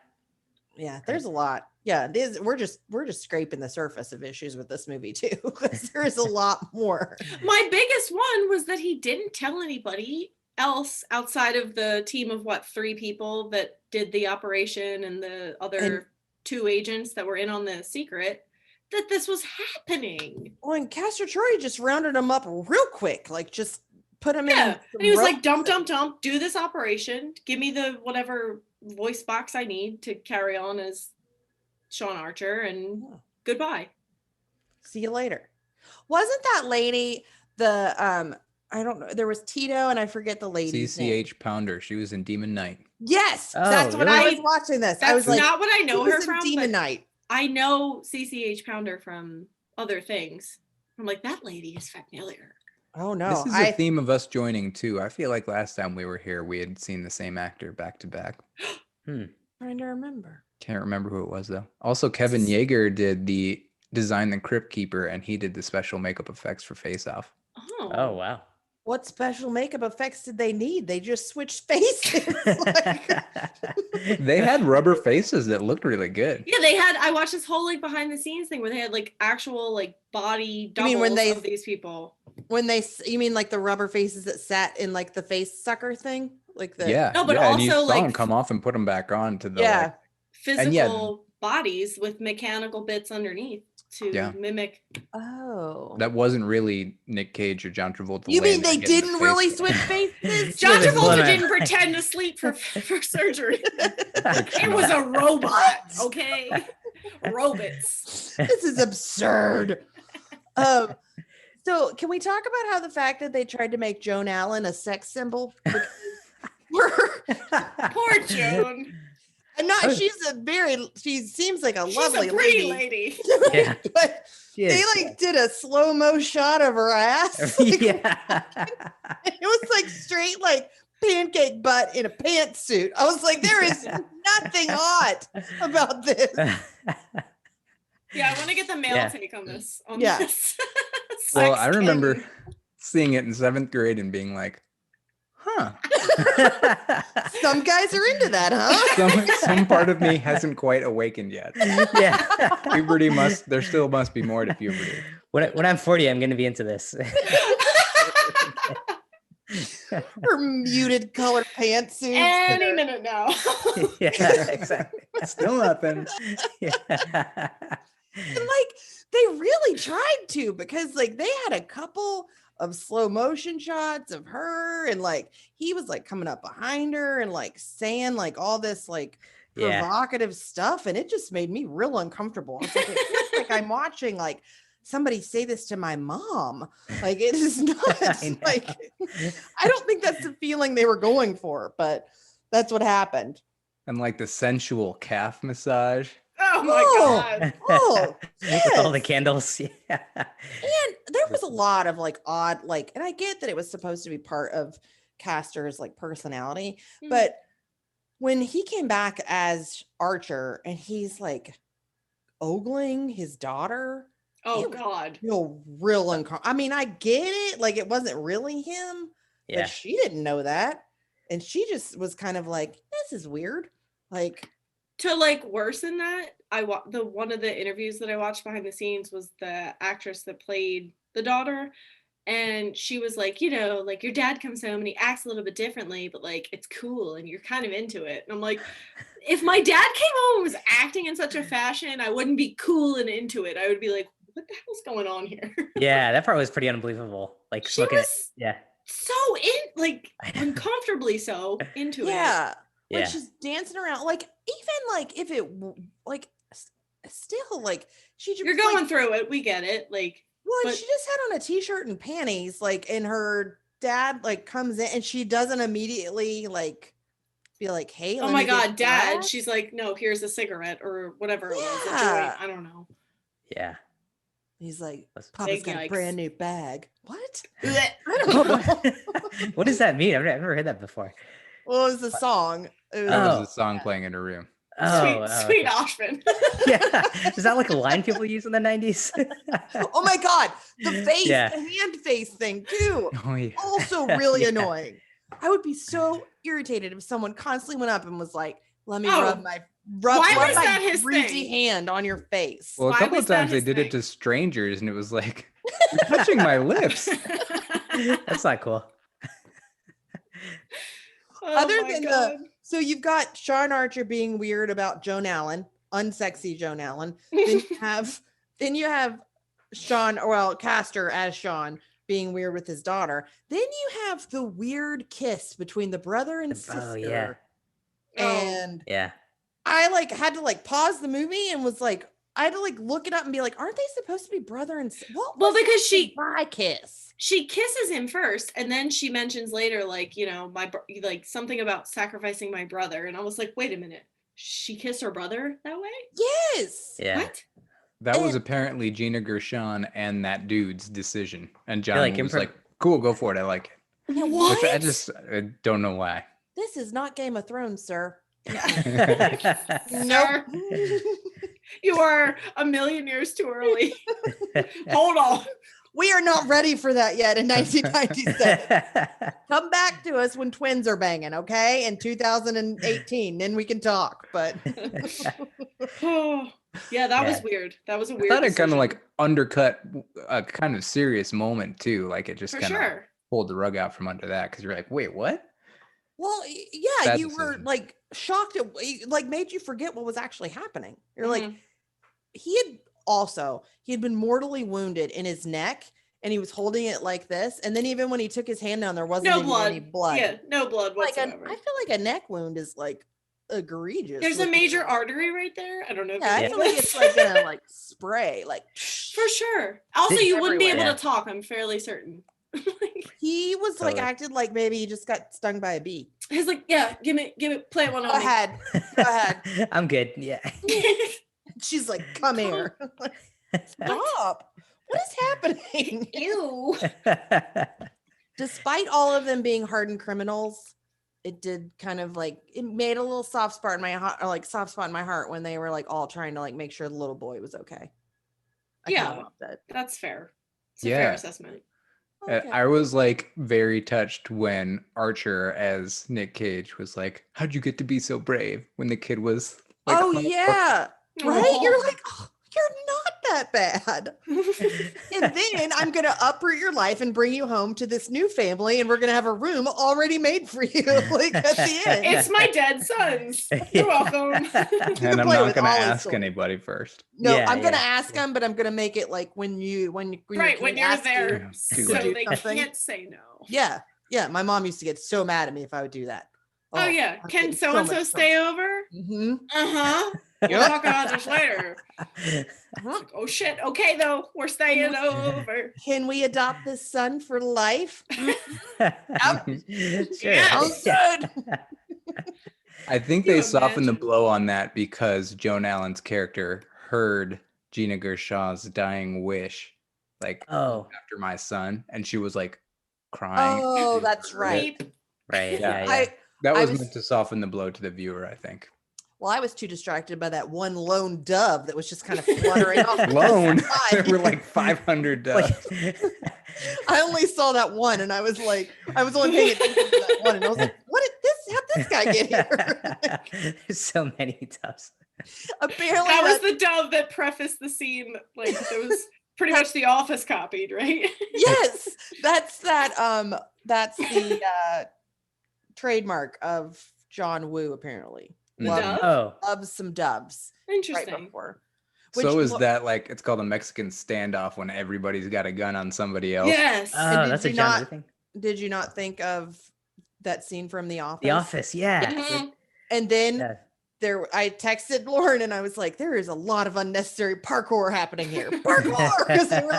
Yeah, there's a lot. Yeah, we're just scraping the surface of issues with this movie too, because there's a lot more. My biggest one was that he didn't tell anybody else outside of the team of 3 people that did the operation and the other And- 2 agents that were in on the secret that this was happening. Well, and Castor Troy just rounded him up real quick, like just put him in. Yeah, some and he was like, ropes dump, do this operation. Give me the whatever voice box I need to carry on as Sean Archer, and Yeah. goodbye. See you later. Wasn't that lady the I don't know, there was Tito and I forget the lady's name. CCH Pounder. She was in Demon Knight. Yes, Oh, that's when I really? was watching this. That's I was like, not what I know who her was in from, Demon but Knight. I know CCH Pounder from other things. I'm like, that lady is familiar. Oh no, This is a theme of us joining too. I feel like last time we were here, we had seen the same actor back to back. trying to remember. Can't remember who it was though. Also, Kevin Yeager did the design the Crypt Keeper, and he did the special makeup effects for Face Off. Oh wow. What special makeup effects did they need? They just switched faces. Like, They had rubber faces that looked really good. Yeah, they had. I watched this whole like behind the scenes thing where they had like actual like body You mean doubles when of these people. you mean like the rubber faces that sat in like the face sucker thing? Like the Yeah, No, but yeah, and you also, saw like, them come off and put them back on to the Yeah. like, Physical yeah. bodies with mechanical bits underneath. to mimic. Oh. That wasn't really Nick Cage or John Travolta. You mean they laying there getting didn't their really face switch slapped. faces? John was blowing Travolta my didn't mind. pretend to sleep for surgery. It Fictional. was a robot, okay? Robots. This is absurd. So can we talk about how the fact that they tried to make Joan Allen a sex symbol? Poor Joan. I'm not. She seems like a She's lovely a pretty lady. Yeah. But She they is. like did a slow-mo shot of her ass. Like, Yeah. it was like straight like pancake butt in a pantsuit. I was like, there is nothing hot about this. Yeah, I want to get the male Yeah. take on this. Yeah. This. Well, Sex I remember kitten. seeing it in 7th grade and being like, huh. Some guys are into that, huh? Some part of me hasn't quite awakened yet. Yeah. Puberty there still must be more to puberty. When I'm 40, I'm gonna be into this. Her muted color pantsuits. Any minute now. Yeah, exactly. Still nothing. Yeah. And like they really tried to, because like they had a couple of slow motion shots of her, and like he was like coming up behind her and like saying like all this like Yeah. provocative stuff, and it just made me real uncomfortable. I was like, it feels like I'm watching like somebody say this to my mom. Like it is not I like I don't think that's the feeling they were going for, but that's what happened. And like the sensual calf massage. Oh my Oh. god. Oh, With all the yes. candles. Yeah. And there was a lot of like odd, like, and I get that it was supposed to be part of Castor's like personality, Mhm. but when he came back as Archer and he's like ogling his daughter, Oh it- god. real uncomfortable. I mean, I get it, like it wasn't really him, Yeah. but she didn't know that, and she just was kind of like, "This is weird." Like, To like worsen that, one of the interviews that I watched behind the scenes was the actress that played the daughter, and she was like, you know, like your dad comes home and he acts a little bit differently, but like it's cool and you're kind of into it. And I'm like, if my dad came home and was acting in such a fashion, I wouldn't be cool and into it. I would be like, what the hell's going on here? Yeah, that part was pretty unbelievable. Like She looking at was yeah. so like uncomfortably so into it. yeah, like Yeah. she's dancing around, like even like if it like still like she You're like, going through it. We get it. Like, well, but- she just had on a t-shirt and panties, like, and her dad like comes in and she doesn't immediately like be like, hey, oh let my me get god, dad. that. She's like, no, here's a cigarette or whatever it was. A Yeah. joint. I don't know. Yeah. He's like, That's- Papa's Big got a yikes. brand new bag. What? Blech. I don't know. What does that mean? I've never heard that before. Well, it was a song. It was, That Oh. was a song playing in her room. Oh, Sweet okay. Ashvin. Yeah. Is that like a line people use in the 90s? oh my god, the face, Yeah. the hand face thing too. Oh yeah. Also really Yeah. annoying. I would be so irritated if someone constantly went up and was like, let me Oh. rub my Why rub was my that his greasy thing? hand on your face. Well, a Why couple was of that times they his did it thing? to strangers, and it was like, you're touching my lips. That's not cool. Oh Other my than God. so you've got Sean Archer being weird about Joan Allen, unsexy Joan Allen. Then you have Sean, well, Castor as Sean being weird with his daughter. Then you have the weird kiss between the brother and sister. Oh, yeah. And Yeah. I like had to like pause the movie and was like, I had to like look it up and be like, aren't they supposed to be brother and what? Well, was because that she- goodbye kiss. She kisses him first, and then she mentions later, like, you know, like something about sacrificing my brother. And I was like, wait a minute. She kissed her brother that way? Yes. Yeah. What? That was And- apparently Gina Gershon and that dude's decision. And John like, was like, cool, go for it. I like it. Yeah, What? Which I don't know why. This is not Game of Thrones, sir. Sir, you are a million years too early. Hold on. We are not ready for that yet in 1997. Come back to us when twins are banging, okay? In 2018, then we can talk. But Yeah, that was Yeah. weird. That was a I weird thought it kind decision. of like undercut a kind of serious moment too. Like it just For kind of sure. pulled the rug out from under that because you're like, wait, what? well, yeah, Bad you were decision. like shocked at like made you forget what was actually happening. You're like, Mhm. he had also, he had been mortally wounded in his neck, and he was holding it like this. And then even when he took his hand down, there wasn't even any blood. Yeah, no blood whatsoever. I feel like a neck wound is like egregious. There's a major artery right there. I don't know. Yeah, I feel like it's like gonna like spray, like for sure. Also, you wouldn't be able to talk. I'm fairly certain. He was like acted like maybe he just got stung by a bee. He's like, yeah, give me, play it one on Go me. Go ahead. I'm good. Yeah. She's like, come here. Stop. What is happening? Ew. Despite all of them being hardened criminals, it did kind of like, it made a little soft spot in my heart, or like soft spot in my heart when they were like all trying to like make sure the little boy was okay. That's fair. It's a fair assessment. Okay. I was like very touched when Archer as Nick Cage was like, how'd you get to be so brave, when the kid was like, oh yeah, right? You're like, oh, you're not that bad. And then I'm going to uproot your life and bring you home to this new family, and we're going to have a room already made for you. Like at the end. It's my dead sons. You're welcome. And I'm not going to ask anybody first. No, I'm going to ask them, but I'm going to make it like when you're there, so they can't say no. Yeah. Yeah. My mom used to get so mad at me if I would do that. Oh yeah. Can so-and-so stay over? Mm-hmm. Uh-huh. We'll talk about this later. Like, oh shit. Okay though. We're staying over. Can we adopt this son for life? Sure. Sounds good. I think they softened the blow on that because Joan Allen's character heard Gina Gershon's dying wish, like, after my son, and she was like crying. Oh, that's right. Right. Yeah. That was meant to soften the blow to the viewer, I think. Well, I was too distracted by that one lone dove that was just kind of fluttering off. Lone? There were like 500 doves. I only saw that one, and I was like, I was only paying attention to that one, and I was like, how'd this guy get here? There's so many doves. Apparently that was the dove that prefaced the scene. Like it was pretty much The Office copied, right? Yes, that's the trademark of John Woo, apparently. Loves some doves. Interesting. Right before. So is that like, it's called a Mexican standoff when everybody's got a gun on somebody else? Yes. That's a John Woo thing. Did you not think of that scene from The Office? The Office, yeah. Mm-hmm. And then I texted Lauren and I was like, there is a lot of unnecessary parkour happening here. Parkour! Because they were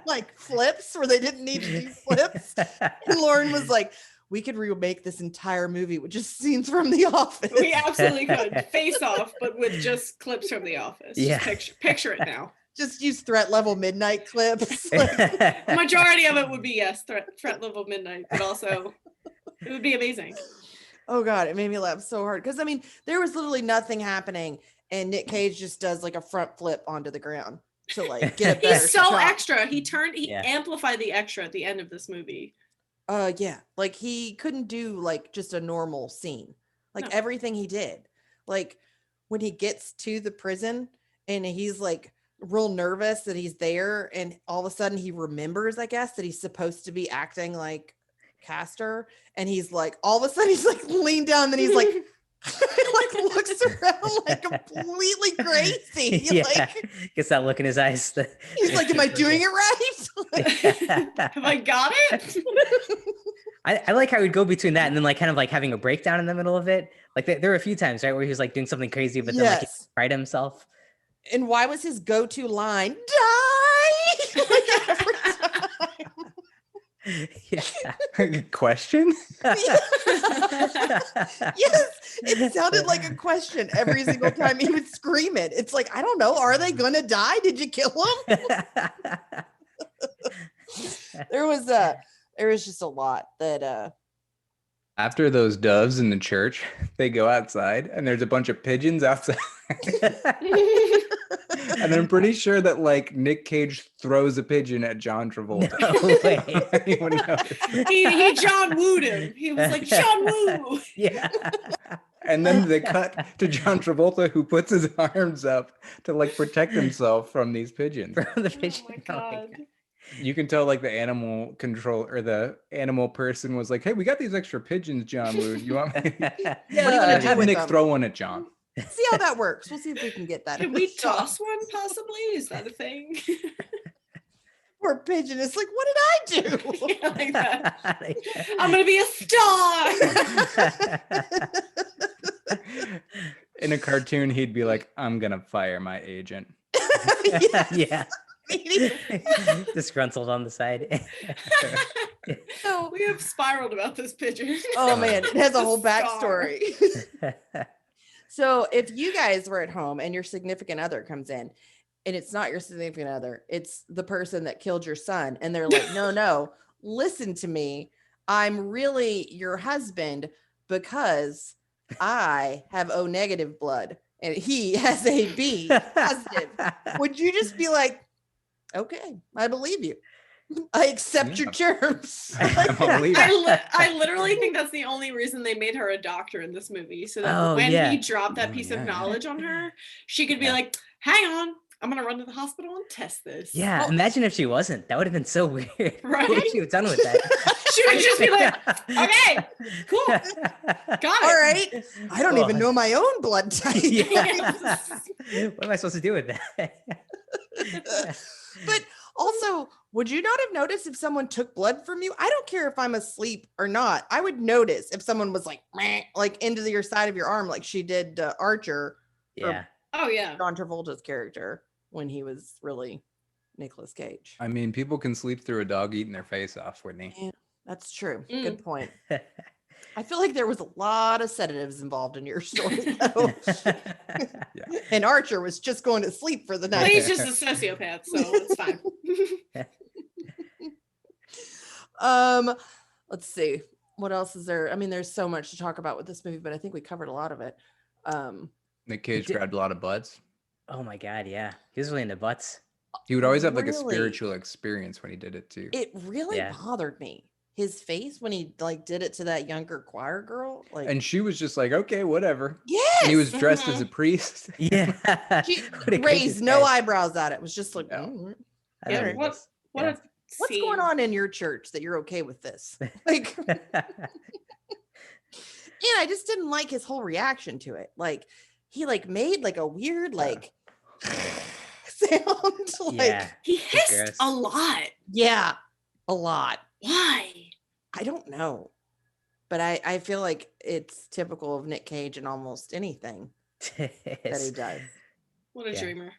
like flips where they didn't need to do flips. And Lauren was like, we could remake this entire movie with just scenes from The Office. We absolutely could. Face Off, but with just clips from The Office. Yeah. Just picture it now. Just use Threat Level Midnight clips. The majority of it would be, Threat Level Midnight, but also it would be amazing. Oh God, it made me laugh so hard. Because I mean, there was literally nothing happening, and Nick Cage just does like a front flip onto the ground to like get a better He's so shot. Extra. He amplified the extra at the end of this movie. Yeah, like he couldn't do like just a normal scene. Like everything he did, like when he gets to the prison and he's like real nervous that he's there, and all of a sudden he remembers, I guess, that he's supposed to be acting like Castor, and he's like, all of a sudden he's like leaned down, and he's like like looks around like completely crazy. Like, gets that look in his eyes. He's like, am I doing it right? Have I got it? I like how he'd go between that and then like kind of like having a breakdown in the middle of it. Like there were a few times, right, where he was like doing something crazy, but then like he cried himself. And why was his go-to line die? Like every time. Question? Yes, it sounded like a question every single time he would scream it. It's like, I don't know, are they gonna die? Did you kill them? There was just a lot that after those doves in the church, they go outside and there's a bunch of pigeons outside. And I'm pretty sure that like Nick Cage throws a pigeon at John Travolta. No way. Anyone knows? He John Wooed him. He was like, John Woo. Yeah. And then they cut to John Travolta, who puts his arms up to like protect himself from these pigeons. From the pigeon. Oh my God. You can tell like the animal control or the animal person was like, hey, we got these extra pigeons, John Woo. You want me? what are you gonna do Have with Nick them? throw one at John. See how that works. We'll see if we can get that. Can we toss one possibly? Is that a thing? Poor pigeon. It's like, what did I do? Yeah, like that. I'm gonna be a star. In a cartoon, he'd be like, I'm gonna fire my agent. Yeah. Disgruntled on the side. So, We have spiraled about this pigeon. oh man, it has a whole Star. backstory. So if you guys were at home and your significant other comes in, and it's not your significant other, it's the person that killed your son, and they're like, no, listen to me. I'm really your husband because I have O negative blood and he has a B positive. Would you just be like, okay, I believe you. I accept your terms. I literally think that's the only reason they made her a doctor in this movie, so that when he dropped that piece of knowledge on her, she could be like, hang on, I'm gonna run to the hospital and test this. Yeah, imagine if she wasn't. That would have been so weird. Right? What would she have done with that? She would just be like, okay, cool, got it. All right. I don't even know my own blood type. Yeah. What am I supposed to do with that? But also, would you not have noticed if someone took blood from you? I don't care if I'm asleep or not. I would notice if someone was like, meh, like into your side of your arm, like she did Archer. Yeah. Oh yeah. John Travolta's character when he was really Nicolas Cage. I mean, people can sleep through a dog eating their face off, Whitney. Yeah, that's true. Good point. I feel like there was a lot of sedatives involved in your story, though. Yeah. And Archer was just going to sleep for the Well, night. he's just a sociopath, so it's fine. Let's see. What else is there? I mean, there's so much to talk about with this movie, but I think we covered a lot of it. Nick Cage grabbed a lot of butts. Oh my God, yeah. He was really into butts. He would always have like a Really? spiritual experience when he did it too. It really Yeah. bothered me. His face when he like did it to that younger choir girl. Like, And she was just like, okay, whatever. yes, And he was dressed as a priest. Yeah. she What a crazy raised no guy. eyebrows at it. It was just like, Yeah. "Mm, I Yeah, don't Alright. know. what a what's scene. going on in your church that you're okay with this? Like, and I just didn't like his whole reaction to it. Like, he like made like a weird like sound. Like, Yeah. He gross. hissed a lot. yeah, a lot. Why? I don't know. But I feel like it's typical of Nick Cage in almost anything that he does. What a Yeah. dreamer.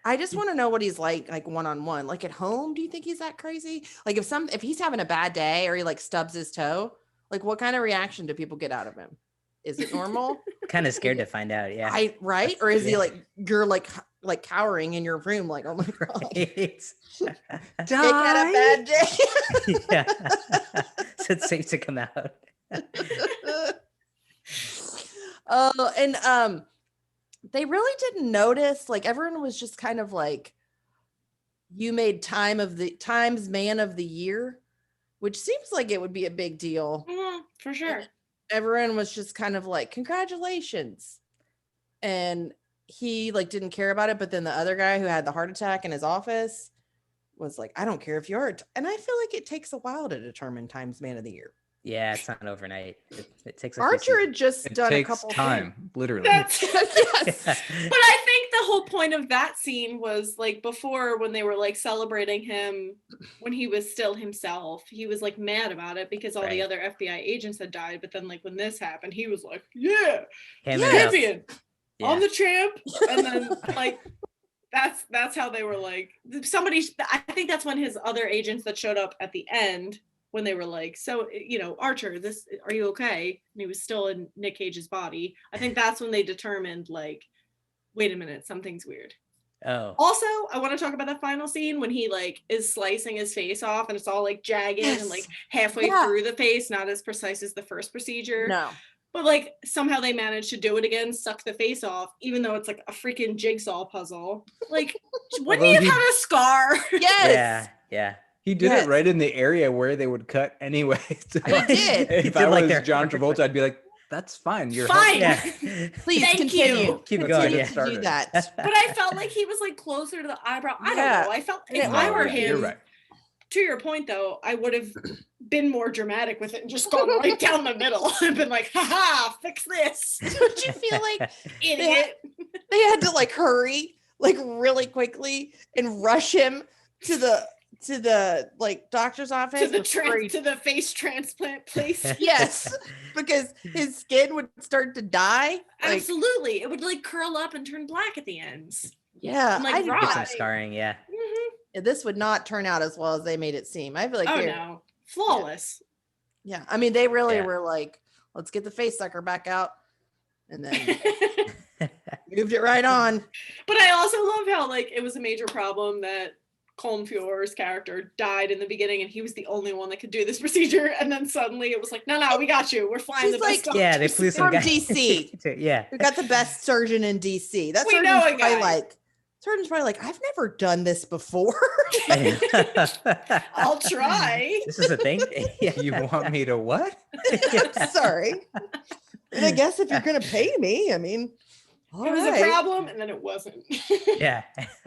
I just want to know what he's like one-on-one. Like at home, do you think he's that crazy? Like if he's having a bad day or he like stubs his toe, like what kind of reaction do people get out of him? Is it normal? Kind of scared to find out. Yeah. Right? Or is he Yeah. like you're like cowering in your room, like, oh my god. Right. Nick had a bad day. Yeah. So it's safe to come out. And they really didn't notice. Like everyone was just kind of like, you made Times Man of the Year, which seems like it would be a big deal. For sure. Everyone was just kind of like, congratulations. And he like didn't care about it. But then the other guy who had the heart attack in his office was like, I don't care if you're, and I feel like it takes a while to determine Times Man of the Year. Yeah, it's not overnight. It takes a few Archer had seasons. just It done a takes couple time, literally. That's Yes. But I think the whole point of that scene was like before when they were like celebrating him when he was still himself, he was like mad about it because all the Right. other FBI agents had died. But then like when this happened, he was like, yeah, Him and champion Yeah. on the champ. And then like that's how they were like I think that's when his other agents that showed up at the end when they were like, so, you know, Archer, are you okay? And he was still in Nick Cage's body. I think that's when they determined, like, wait a minute, something's weird. Oh. Also, I want to talk about that final scene when he, like, is slicing his face off and it's all, like, jagged and, like, halfway through the face, not as precise as the first procedure. No. But, like, somehow they managed to do it again, suck the face off, even though it's, like, a freaking jigsaw puzzle. Like, wouldn't he have had a scar? Yes. Yeah. Yeah. He did it right in the area where they would cut anyway. So He did. If He I did like was their John perfect- Travolta, I'd be like, that's fine. You're Fine. helping. Yeah. Please Thank continue. you. Keep Continue going. to Yeah. do Started. that. But I felt like he was, like, closer to the eyebrow. I don't Yeah. know. I felt, Yeah. if I Oh, were yeah, him, you're right. to your point though, I would have been more dramatic with it and just gone right down the middle and been like, haha, fix this. Don't you feel like Idiot. they had to like hurry like really quickly and rush him to the like doctor's office to the face transplant place? Yes, because his skin would start to die. Like, Absolutely. It would like curl up and turn black at the ends. yeah, And, like, I did rot. Get some not- scarring, yeah. this would not turn out as well as they made it seem. I feel like Oh they're no. Flawless. yeah. I mean, they really Yeah. were like, let's get the face sucker back out, and then moved it right on. But I also love how like it was a major problem that Colm Feore's character died in the beginning and he was the only one that could do this procedure, and then suddenly it was like, no, we got you. We're flying She's the best like, Yeah, they doctors." flew some From guy. DC. Yeah. We got the best surgeon in DC. That We know surgeon's a probably guy. surgeon's probably like, I've never done this before. I'll try. This is a thing. Yeah. You want me to what? I'm sorry. And I guess if you're gonna pay me, I mean, all It was right. a problem and then it wasn't. Yeah.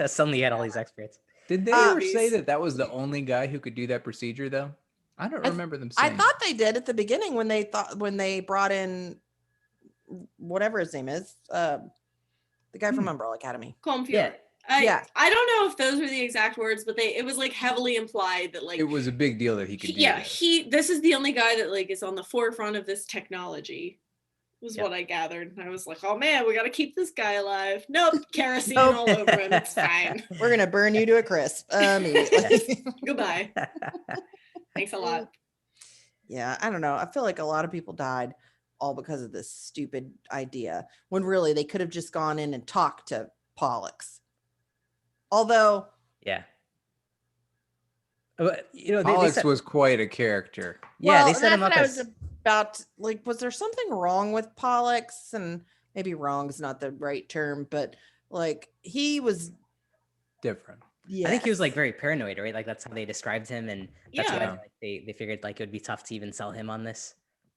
Suddenly you had all these experts. Did they ever say that was the only guy who could do that procedure though? I don't remember them I saying. thought they did at the beginning when they brought in whatever his name is, the guy from Umbrella Academy. Colm Feore. Yeah. Yeah. I don't know if those were the exact words, but it was like heavily implied that like it was a big deal that he could do yeah, that. this is the only guy that like is on the forefront of this technology. Was Yep. what I gathered. And I was like, oh man, we got to keep this guy alive. Nope, kerosene Nope. all over him. It's fine. We're gonna burn you to a crisp immediately. Goodbye. Thanks a lot. Yeah, I don't know. I feel like a lot of people died all because of this stupid idea when really they could have just gone in and talked to Pollux. Although, Yeah. You know, they Pollux said, was quite a character. yeah, they well, set him that's up what I as was about. Like, was there something wrong with Pollux? And maybe wrong is not the right term, but like he was. Different. Yeah, I think he was like very paranoid, right? Like that's how they described him, and that's Yeah. why like, they figured like it would be tough to even sell him on this.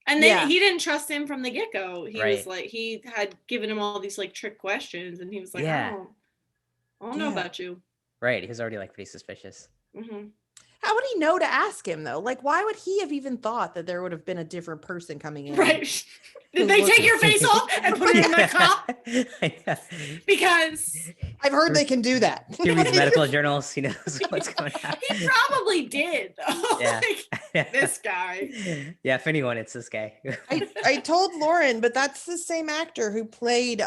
And Yeah. he didn't trust him from the get-go. He Right. was like, he had given him all these like trick questions, and he was like, Yeah. I don't know Yeah. about you. Right. He was already like pretty suspicious. hmm How would he know to ask him though? Like, why would he have even thought that there would have been a different person coming in? Right. Did they take your face off and put it in the cup? Because I've heard they can do that. He reads medical journals. He knows what's going on. he probably did, though. Yeah. Like, this guy. Yeah, if anyone, it's this guy. I told Lauren, but that's the same actor who played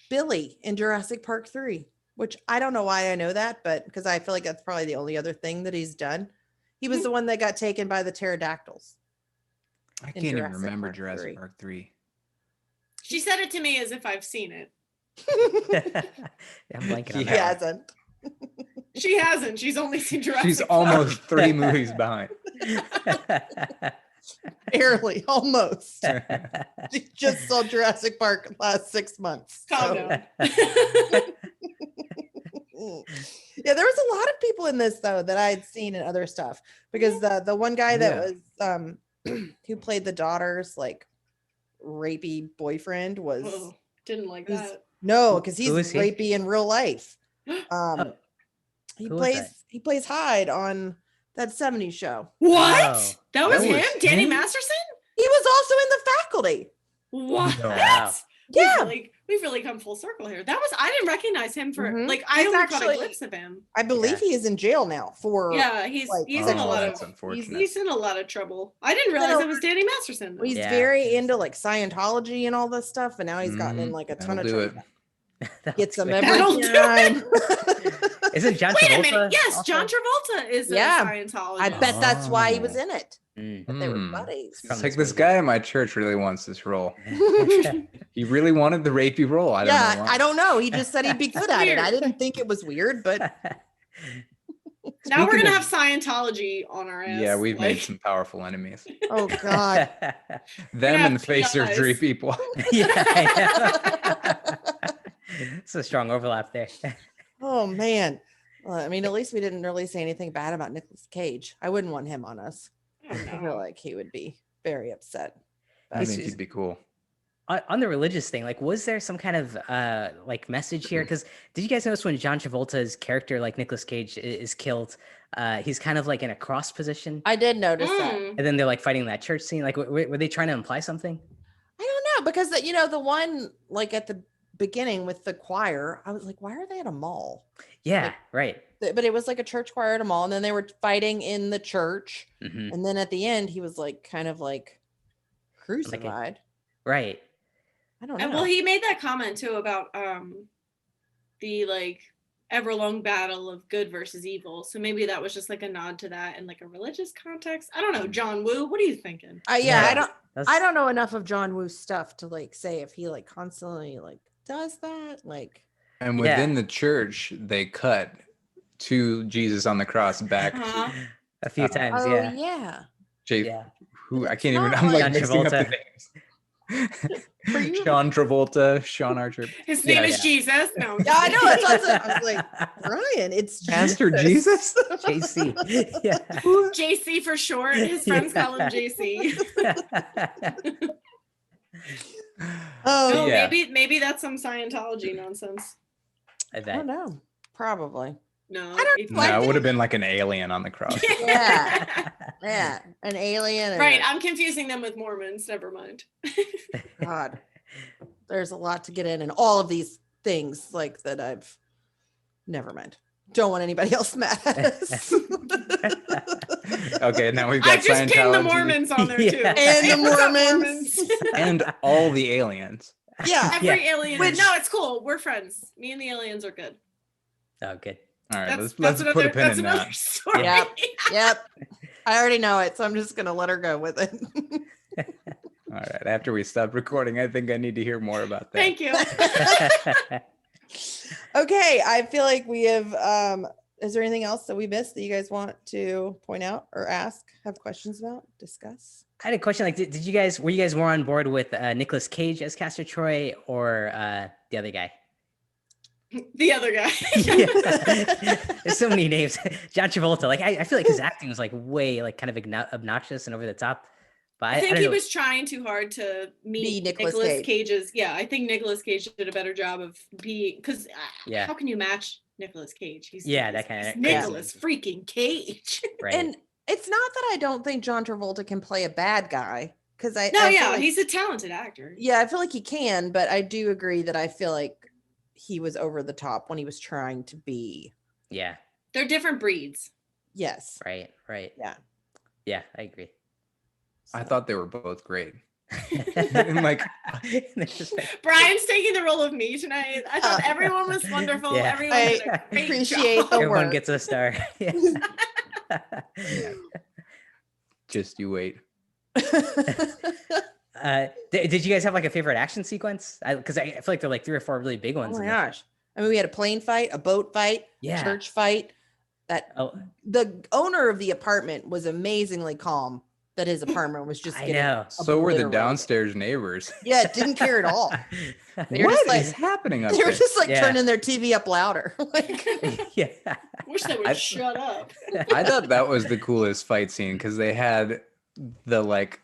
Billy in Jurassic Park 3, which I don't know why I know that, but because I feel like that's probably the only other thing that he's done. He was the one that got taken by the pterodactyls. I in can't even Jurassic remember Park Jurassic 3. Park 3. She said it to me as if I've seen it. I'm blanking on He Yeah. hasn't. She hasn't. She's only seen Jurassic She's Park. almost 3 movies behind. that. Barely, almost. She just saw Jurassic Park last 6 months. Calm so- down. Yeah, there was a lot of people in this though that I had seen in other stuff because the one guy that was who played the daughter's like rapey boyfriend was Oh, didn't like Who's- that. no, because he's Who is he? rapey in real life. Oh, He who was plays that? he plays Hyde on that 70s show. What? Oh. That was That him? was Danny him? Masterson? He was also in the faculty. What? No. Wow. Yeah, We've really come full circle here. I didn't recognize him for Mhm. like I He's only caught a actually- glimpse of him. I believe Yeah. he is in jail now for Yeah, he's like, he's in a Oh, lot that's of unfortunate. he's in a lot of trouble. I didn't realize it was Danny Masterson. though. he's Yeah. very into like Scientology and all this stuff, and now he's gotten in like a ton That'll of do trouble. That Gets looks them weird. every That'll do time. Isn't John Wait a Travolta? minute. Yes, also? John Travolta is Yeah. a Scientologist. I bet that's why he was Oh. in it. Mm. That they were Hmm. buddies. From It's like this this movie. guy in my church really wants this role. He really wanted the rapey role. I don't know. Yeah, why. I don't know. He just said he'd be good at it. I Weird. didn't think it was weird, but Now we're Speaking gonna of- have Scientology on our ass. Yeah, we've made like- some powerful enemies. oh god. Them have and the face PIs. surgery people. Yeah, I know. It's a strong overlap there. Oh man. Well, I mean, at least we didn't really say anything bad about Nicolas Cage. I wouldn't want him on us. Oh, I no. feel like he would be very upset. I But- think he'd be cool. On the religious thing, like, was there some kind of like message here? Because did you guys notice when John Travolta's character, like Nicolas Cage, is killed? he's kind of like in a cross position. I did notice that. Mm. And then they're like fighting that church scene. Like, were they trying to imply something? I don't know, because the one like at the beginning with the choir, I was like, why are they at a mall? Yeah, Like, right. But it was like a church choir at a mall, and then they were fighting in the church, Mhm. and then at the end he was like kind of like crucified. Right. I don't know. And well, he made that comment too about the like ever-long battle of good versus evil. So maybe that was just like a nod to that in like a religious context. I don't know. John Woo, what are you thinking? Yeah, That's- I don't know enough of John Woo's stuff to like say if he like constantly like does that. Like, And within the church, they cut to Jesus on the cross back Uh-huh. to a few times. oh Yeah. yeah. Jay, Yeah. who I It's can't even. not I'm like John mixing up the Travolta. names. For you? Sean Travolta, Sean Archer. His name is yeah. Jesus. No. Yeah, I know. It's also, I was like, Ryan, it's Pastor Jesus? JC. Yeah. JC for short. His friends call him JC. Oh, No, Yeah. maybe that's some Scientology nonsense. I I bet. don't know. Probably. No. I don't it's like No, not. it would have been like an alien on the cross. Yeah. Yeah, an alien. And Right, I'm confusing them with Mormons. Never mind. God, there's a lot to get in, and all of these things like that. I've never mind. Don't want anybody else mad at us. Okay, now we've I got just pinned the Scientology Mormons on there too. Yeah. And Hey, the what's up, Mormons. and all the aliens. Yeah. Every alien. Which- No, it's cool. We're friends. Me and the aliens are good. Oh, good. All right, That's let's put a pin that's in another that. story. Yep. Yep. I already know it, so I'm just gonna let her go with it. All right, after we stop recording, I think I need to hear more about that. Thank you. Okay, I feel like we have is there anything else that we missed that you guys want to point out or ask, have questions about, discuss? I had a question. Like, did you guys were you guys more on board with Nicolas Cage as Castor Troy or the other guy? The other guy. Yeah. There's so many names. John Travolta. Like, I feel like his acting was like way like kind of obnoxious and over the top. But I think don't he know. was trying too hard to meet Be Nicolas Nicolas Cage. Cage's. Yeah, I think Nicolas Cage did a better job of being because Yeah. how can you match Nicolas Cage? He's Yeah, Nicolas- that kinda he's crazy. Nicolas freaking Cage. Right. And it's not that I don't think John Travolta can play a bad guy, because I No, feel yeah, like- he's a talented actor. yeah, I feel like he can, but I do agree that I feel like he was over the top when he was trying to be. yeah. They're different breeds. Yes. Right. Right. Yeah. Yeah, I agree. I So- thought they were both great. Like- There's just like- Brian's taking the role of me tonight. I thought everyone was wonderful. Yeah. Everyone I did a great appreciate job. the everyone work. gets a star. Yeah. Just you wait. Did you guys have like a favorite action sequence? Because I feel like there are like 3 or 4 really big Oh ones. my in this. gosh. I mean, we had a plane fight, a boat fight, Yeah. church fight. That Oh, the owner of the apartment was amazingly calm that his apartment was just I getting know. So were the obliterated. downstairs neighbors. Yeah, didn't care at all. They were What just like is happening up they were there? just like Yeah. turning their TV up louder. Like, Yeah. Wish they would I- shut up. I thought that was the coolest fight scene because they had the like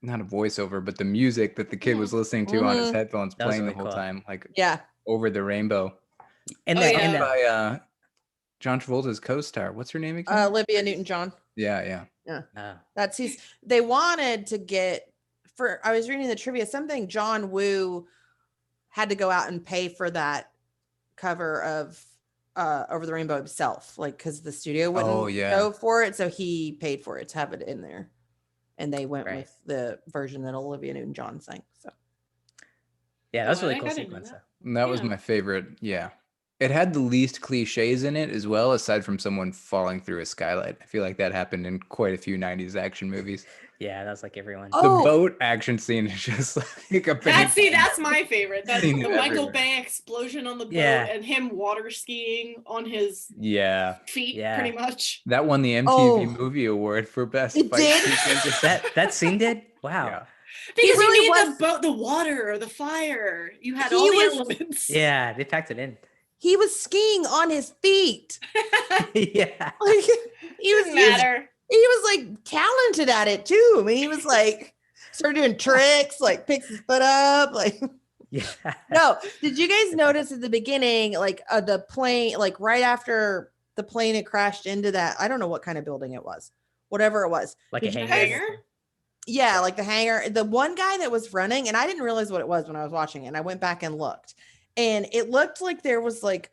not a voiceover, but the music that the kid was listening to on his Mhm. headphones That was playing really the whole cool. time, like yeah. over the rainbow. And Oh, the, yeah. and the- By John Travolta's co-star. What's her name again? Olivia Newton-John. Yeah. oh, That's they wanted to get for I was reading the trivia, something John Woo had to go out and pay for that cover of Over the Rainbow himself, like because the studio wouldn't yeah. go for it. So he paid for it to have it in there. And they went Right. with the version that Olivia Newton-John sang. So yeah, that was Oh, really I cool didn't know sequence. that. Though. And that was Yeah. my favorite. Yeah. It had the least cliches in it as well, aside from someone falling through a skylight. I feel like that happened in quite a few 90s action movies. Yeah, that was like everyone. Oh, The boat action scene is just like a That's my favorite. That's the Seen it Michael everywhere. Bay explosion on the boat Yeah. and him water skiing on his Yeah. feet, Yeah. pretty much. That won the MTV Oh. Movie Award for Best It Fight did? Sequence. That scene did? Wow. Yeah. Because really you need was- the boat, the water, or the fire. You had He all the was- elements. Yeah, they packed it in. he was skiing on his feet. Yeah. Like he was Doesn't matter. he was like talented at it too. I mean, he was like started doing tricks, like picks his foot up, like Yeah. no. Did you guys notice at the beginning, like the plane, like right after the plane had crashed into that. I don't know what kind of building it was, whatever it was. Like Did a you hangar. guys- Yeah, like the hangar. The one guy that was running, and I didn't realize what it was when I was watching it. And I went back and looked, and it looked like there was like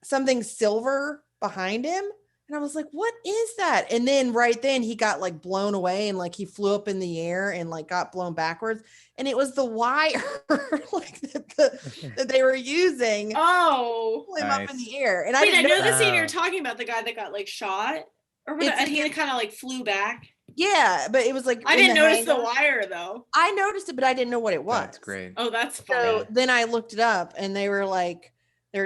something silver behind him. And I was like, what is that? And then right then he got like blown away and like he flew up in the air and like got blown backwards. And it was the wire like that they were using. Oh, Pull him up in the air. And wait, I didn't know the scene Oh. you're talking about, the guy that got like shot or whatever, It's- and he kind of like flew back. Yeah, but it was like I in didn't notice the hangar. wire though. I noticed it, but I didn't know what it was. That's great. Oh, that's So funny. then I looked it up and they were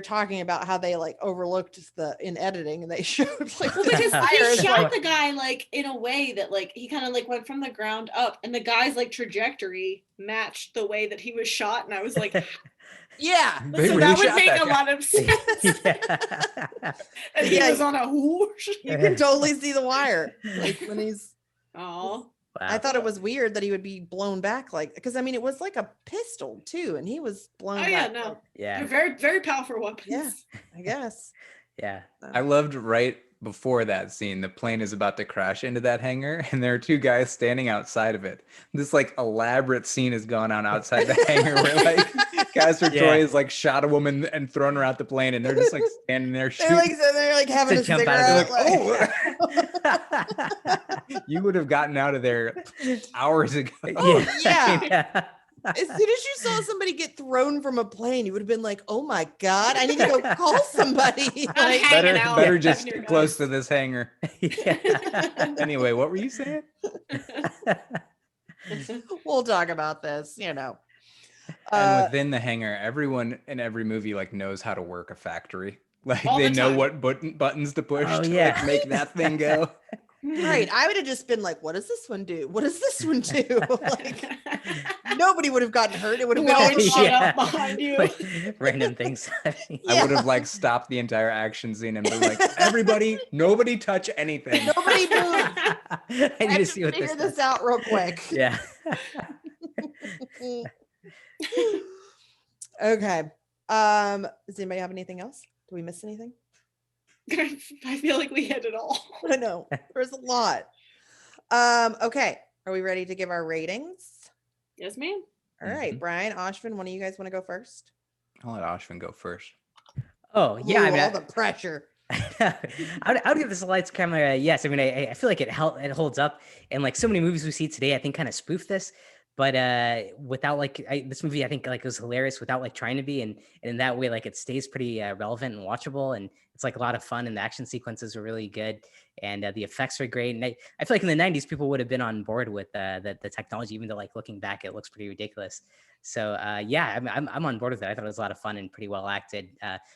talking about how they like overlooked in editing and they showed like Well, the because wire they is, shot like- the guy like in a way that like he kind of like went from the ground up, and the guy's like trajectory matched the way that he was shot, and I was like, yeah. They so really that would shot make that a guy. lot of sense. Yeah. And he Yeah. was on a whoosh. You can totally see the wire like when he's Oh, I Wow. thought it was weird that he would be blown back because I mean it was like a pistol too and he was blown oh yeah, back. no, like, Yeah. they're very very powerful weapons. Yeah. I guess. Yeah. I loved right before that scene, the plane is about to crash into that hangar, and there are two guys standing outside of it. This like elaborate scene has gone on outside the hangar where like Castor Yeah. Troy has like shot a woman and thrown her out the plane, and they're just like standing there They're shooting. like having To a jump out cigarette. of like- You would have gotten out of there hours ago. yeah. As soon as you saw somebody get thrown from a plane, you would have been like, "Oh my god, I need to go call somebody." Like, hanging Better, out better with just your get close guys. to this hangar. Yeah. Anyway, what were you saying? we'll talk about this, And Uh, within the hangar, everyone in every movie like knows how to work a factory. Like All they the know time. what buttons to push Oh, to yeah. like make that thing go. right. I would have just been like, what does this one do? What does this one do? Like nobody would have gotten hurt. It would have been No all one showed up behind you. Like, random things. I would have like stopped the entire action scene and been like, everybody, nobody touch anything. Nobody move. I need I to have see to what figure this this does. out real quick. Yeah. Okay. Does anybody have anything else? Do we miss anything? I feel like we hit it all. I know there's a lot. Okay. Are we ready to give our ratings? Yes, ma'am. All right, Brian, Ashvin, one of you guys want to go first? I'll let Ashvin go first. Oh, yeah. Ooh, I mean, all the pressure. I would give this a lights camera. Yes, I mean, I feel like it holds up, and like so many movies we see today, I think kind of spoof this, but without like this movie, I think like it was hilarious without like trying to be, and in that way, like it stays pretty relevant and watchable, and it's like a lot of fun, and the action sequences were really good, and the effects are great, and I feel like in the '90s people would have been on board with the technology, even though like looking back it looks pretty ridiculous. So yeah, I'm on board with it. I thought it was a lot of fun and pretty well acted,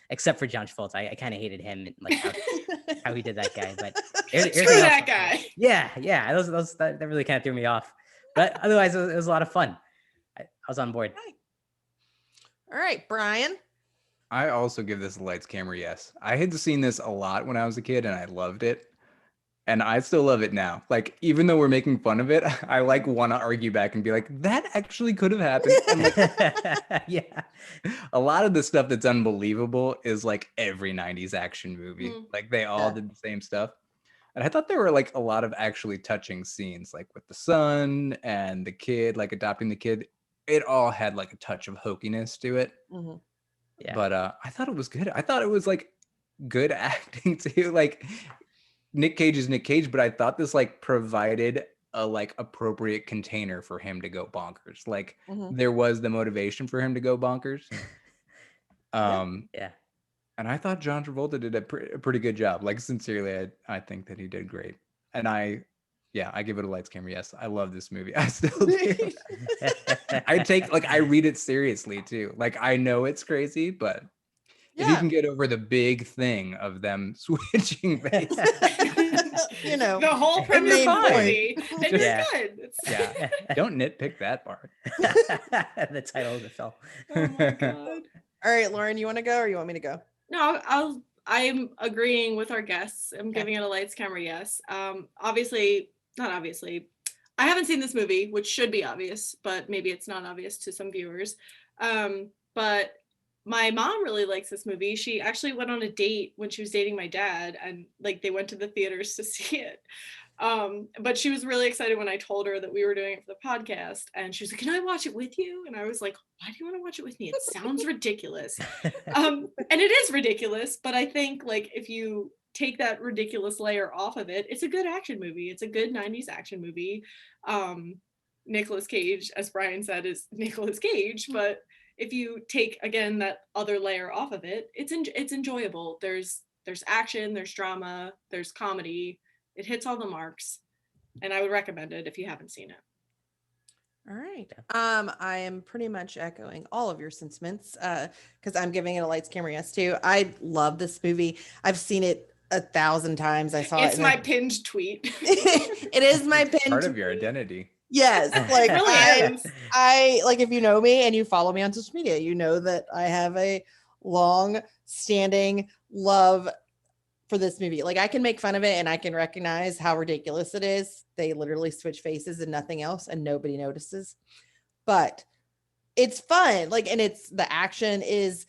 except for John Travolta. I kind of hated him and like how he did that guy. But Screw that guy. Yeah, that really kind of threw me off. But otherwise, it was a lot of fun. I was on board. All right, Brian. I also give this a lights, camera, yes. I had seen this a lot when I was a kid and I loved it. And I still love it now. Like, even though we're making fun of it, I like want to argue back and be like, that actually could have happened. And like, Yeah. a lot of the stuff that's unbelievable is like every 90s action movie. Mm. Like they all Yeah. did the same stuff. And I thought there were like a lot of actually touching scenes, like with the son and the kid, like adopting the kid. It all had like a touch of hokiness to it. Mhm. Yeah. But I thought it was good. I thought it was like good acting too. Like Nick Cage is Nick Cage, but I thought this like provided a like appropriate container for him to go bonkers. Like Mhm. there was the motivation for him to go bonkers. Yeah. And I thought John Travolta did a pretty good job. Like sincerely, I think that he did great. And I give it a lights, camera, yes. I love this movie. I still do. I read it seriously too. Like I know it's crazy, but if you Yeah. can get over the big thing of them switching faces, You know, The whole premise main of the point. movie. It was Yeah. good. It's, yeah, don't nitpick that part. The title of the film. oh my god. all right, Lauren, you want to go or you want me to go? No, I'm agreeing with our guests. I'm giving it a lights, camera, yes. Not obviously. I haven't seen this movie, which should be obvious, but maybe it's not obvious to some viewers. But my mom really likes this movie. She actually went on a date when she was dating my dad, and like they went to the theaters to see it. But she was really excited when I told her that we were doing it for the podcast, and she was like, "Can I watch it with you?" And I was like, "Why do you want to watch it with me? It sounds ridiculous." And it is ridiculous, but I think like if you take that ridiculous layer off of it, it's a good action movie. It's a good 90s action movie. Nicolas Cage, as Brian said, is Nicolas Cage, but if you take again that other layer off of it, it's enjoyable. There's action, there's drama, there's comedy. It hits all the marks, and I would recommend it if you haven't seen it. All right. I am pretty much echoing all of your sentiments because I'm giving it a lights, camera, yes too. I love this movie. I've seen it 1,000 times. I saw it's my pinned tweet. It is my pinned part of your identity. Yes, like really I like if you know me and you follow me on social media, you know that I have a long standing love for this movie. Like I can make fun of it and I can recognize how ridiculous it is. They literally switch faces and nothing else and nobody notices. But it's fun. Like, and it's the action is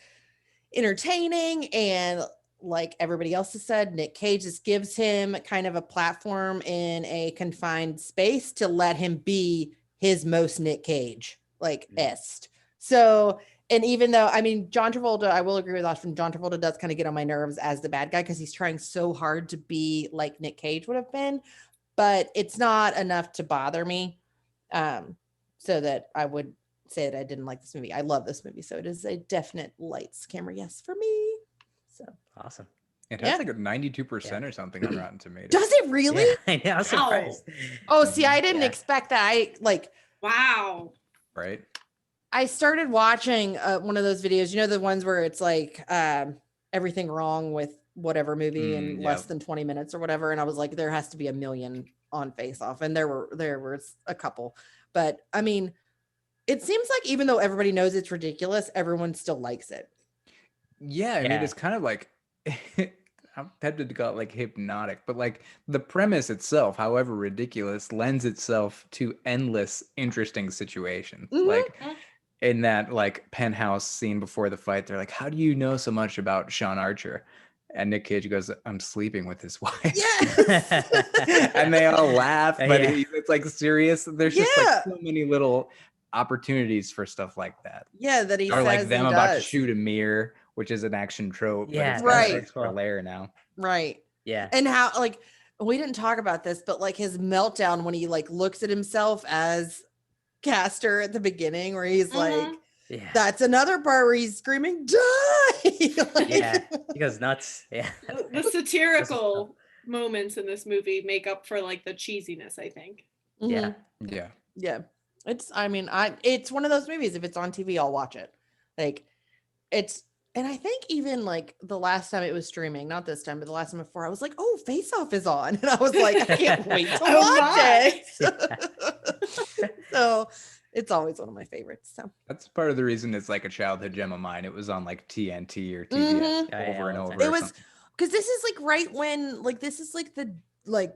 entertaining, and like everybody else has said, Nick Cage just gives him kind of a platform in a confined space to let him be his most Nick Cage like est. So, and even though, I mean, John Travolta, I will agree with Ashvin, John Travolta does kind of get on my nerves as the bad guy because he's trying so hard to be like Nick Cage would have been, but it's not enough to bother me. So that I would say that I didn't like this movie. I love this movie. So it is a definite lights, camera, yes for me. So awesome. It has like a 92% or something on Rotten Tomatoes. Does it really? Yeah, I know, I was surprised. Oh, see, I didn't expect that. I like, wow. Right. I started watching one of those videos, you know, the ones where it's like everything wrong with whatever movie in less than 20 minutes or whatever. And I was like, there has to be a million on Face Off. And there was a couple, but I mean, it seems like even though everybody knows it's ridiculous, everyone still likes it. Yeah. I mean, it's kind of like, I'm tempted to call it like hypnotic, but like the premise itself, however ridiculous, lends itself to endless interesting situations. Mm-hmm. Like in that like penthouse scene before the fight, they're like, "How do you know so much about Sean Archer?" And Nick Cage goes, "I'm sleeping with his wife." Yes. And they all laugh, but it's like serious. There's just like so many little opportunities for stuff like that. Yeah, that he or says like them and about does. to shoot a mirror, which is an action trope. Yeah, but it's for a layer now. Right. Yeah. And how like we didn't talk about this, but like his meltdown when he like looks at himself as Castor at the beginning, where he's like, that's another part where he's screaming, "Die!" Like, yeah, he goes nuts. Yeah. The satirical moments in this movie make up for like the cheesiness, I think. Yeah. Yeah. It's, I mean, it's one of those movies. If it's on TV, I'll watch it. Like it's, and I think even like the last time it was streaming, not this time, but the last time before, I was like, "Oh, Face Off is on." And I was like, I can't wait to watch it. So it's always one of my favorites. So that's part of the reason it's like a childhood gem of mine. It was on like TNT or TBS over and over. It was because this is like right when like this is like the like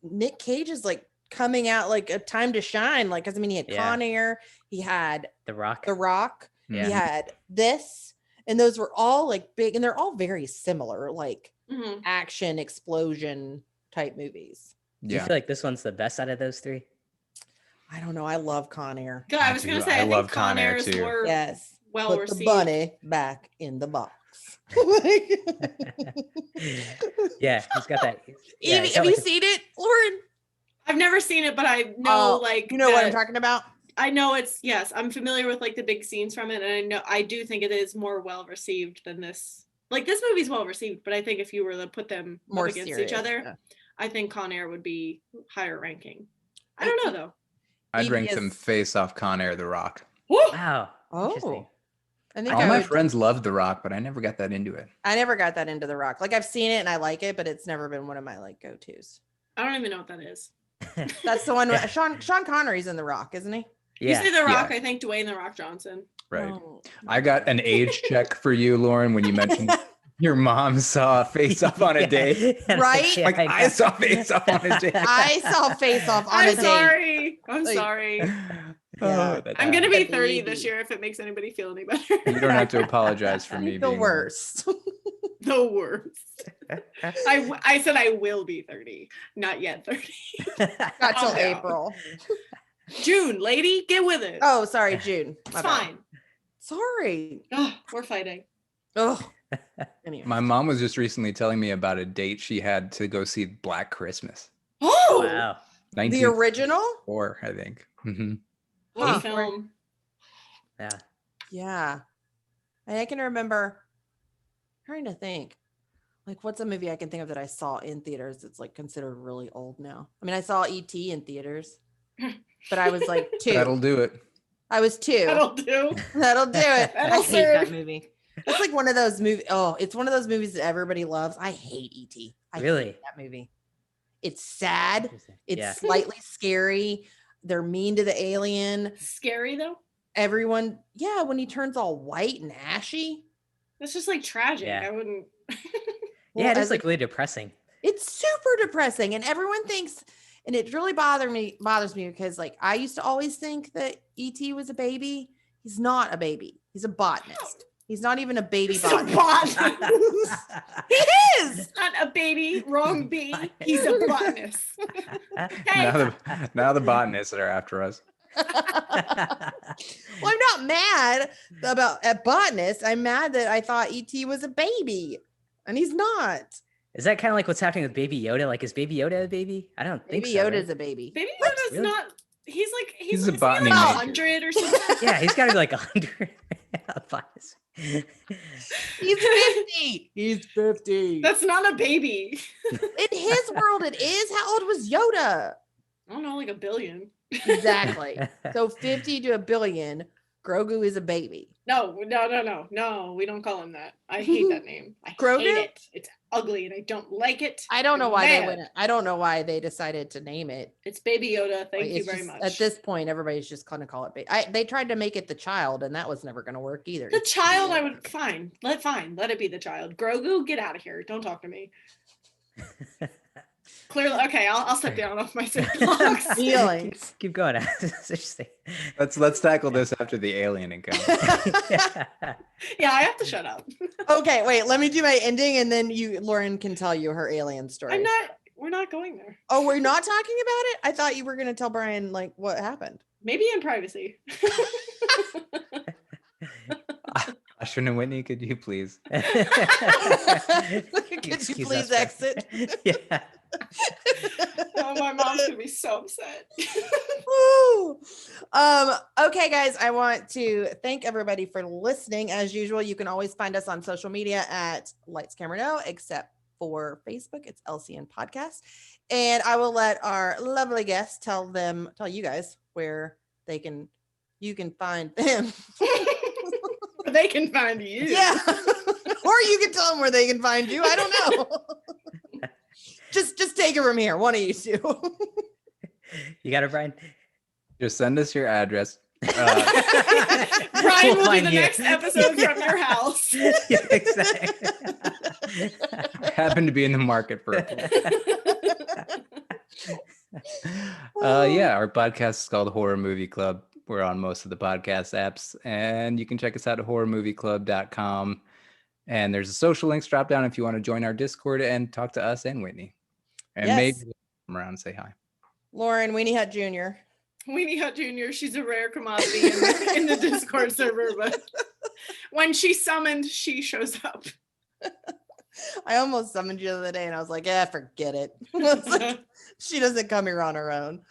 Nick Cage is like coming out like a time to shine. Like, because I mean, he had Con Air, he had The Rock, he had this, and those were all like big, and they're all very similar, like action explosion type movies. Do you feel like this one's the best out of those three? I don't know. I love Con Air. I was gonna say I love Con Air too. Yes, well put received. The bunny back in the box. Yeah, he's got that. Have you seen it, Lauren? I've never seen it, but I know like you know what I'm talking about. I know it's I'm familiar with like the big scenes from it, and I do think it is more well received than this. Like this movie's well received, but I think if you were to put them more up against each other, I think Con Air would be higher ranking. I don't know though. I'd rank them Face Off, Con Air, The Rock. Wow. Oh. I think all my friends loved The Rock, but I never got that into it. I never got that into The Rock. Like I've seen it and I like it, but it's never been one of my like go-tos. I don't even know what that is. That's the one where Sean Connery's in The Rock, isn't he? Yeah. You say The Rock, I think Dwayne The Rock Johnson. Right. Oh. I got an age check for you, Lauren, when you mentioned your mom saw Face Off on a date. Right? Like I saw Face Off on a date. I saw Face Off on a date. I'm sorry. Yeah. I'm gonna be The 30 baby. this year if it makes anybody feel any better. You don't have to apologize for me The being worst. The worst. I said I will be 30, not yet 30. Not till Calm down. April. June, lady, get with it. Oh, sorry, June. it's My bad. fine. Sorry. Oh, we're fighting. Oh. Anyway. My mom was just recently telling me about a date she had to go see Black Christmas. Oh, Wow. The original? 1994, I think. what a Huh. film. Yeah. Yeah. I can remember trying to think. Like, what's a movie I can think of that I saw in theaters that's like considered really old now? I mean, I saw E.T. in theaters, but I was like 2. That'll do it. I was 2. That'll do. That'll do it. I That'll hate that serve. movie. It's like one of those movies. Oh, it's one of those movies that everybody loves. I hate E.T. I Really? hate that movie. It's sad. Interesting. It's Yeah. slightly scary. They're mean to the alien. Scary though. Everyone, yeah, when he turns all white and ashy. That's just like tragic. Yeah. I wouldn't. Yeah, it as is a- like really depressing. It's super depressing, and everyone thinks, and it really bothers me because like I used to always think that ET was a baby. He's not a baby. He's a botanist. He's not even a baby He's a botanist. botanist. He is. Not a baby. Wrong bee. He's a botanist. Okay. Now the botanists are after us. Well, I'm not mad about a botanist. I'm mad that I thought ET was a baby, and he's not. Is that kind of like what's happening with Baby Yoda? Like, is Baby Yoda a baby? I don't think Baby so. Yoda's right? a baby. Baby What? Yoda's Really? not. He's He's a like, botany like major. 100 or something. Yeah, he's got to be like 100. He's 50. He's 50. That's not a baby. In his world, it is. How old was Yoda? I don't know, like 1 billion. Exactly. So 50 to 1 billion, Grogu is a baby. No, we don't call him that. I hate that name. I Grogu? hate it. It's ugly and I don't like it. I don't know I'm why they mad. went. I don't know why they decided to name it. It's Baby Yoda. Thank Like, you it's very just- much. At this point, everybody's just gonna call it baby. They tried to make it the child, and that was never gonna work either. The child, I would let it be the child. Grogu, get out of here. Don't talk to me. Clearly, okay, I'll step down off my soapbox. Feelings. Keep going. It's interesting. Let's tackle this after the alien encounter. Yeah, I have to shut up. Okay, wait. Let me do my ending, and then Lauren can tell you her alien story. We're not going there. Oh, we're not talking about it. I thought you were gonna tell Brian like what happened. Maybe in privacy. Ashvin and Whitney, could you please? Could you Excuse please us, exit? Yeah. Oh, my mom's gonna be so upset. Woo. Okay, guys, I want to thank everybody for listening. As usual, you can always find us on social media at Lights Camera No, except for Facebook. It's LCN Podcast. And I will let our lovely guests tell you guys where you can find them. They can find you. Yeah. Or you can tell them where they can find you. I don't know. Just take it from here. One of you two. You got it, Brian? Just send us your address. Brian We'll will do find the you. next episode from your house. Yeah, exactly. I happen to be in the market for it. Yeah, our podcast is called Horror Movie Club. We're on most of the podcast apps, and you can check us out at horrormovieclub.com. And there's a social links drop down if you want to join our Discord and talk to us and Whitney. And Yes. maybe come around and say hi. Lauren Weenie Hut Jr. Weenie Hut Jr., she's a rare commodity in the Discord server, but when she's summoned, she shows up. I almost summoned you the other day and I was like, forget it. I was like, she doesn't come here on her own.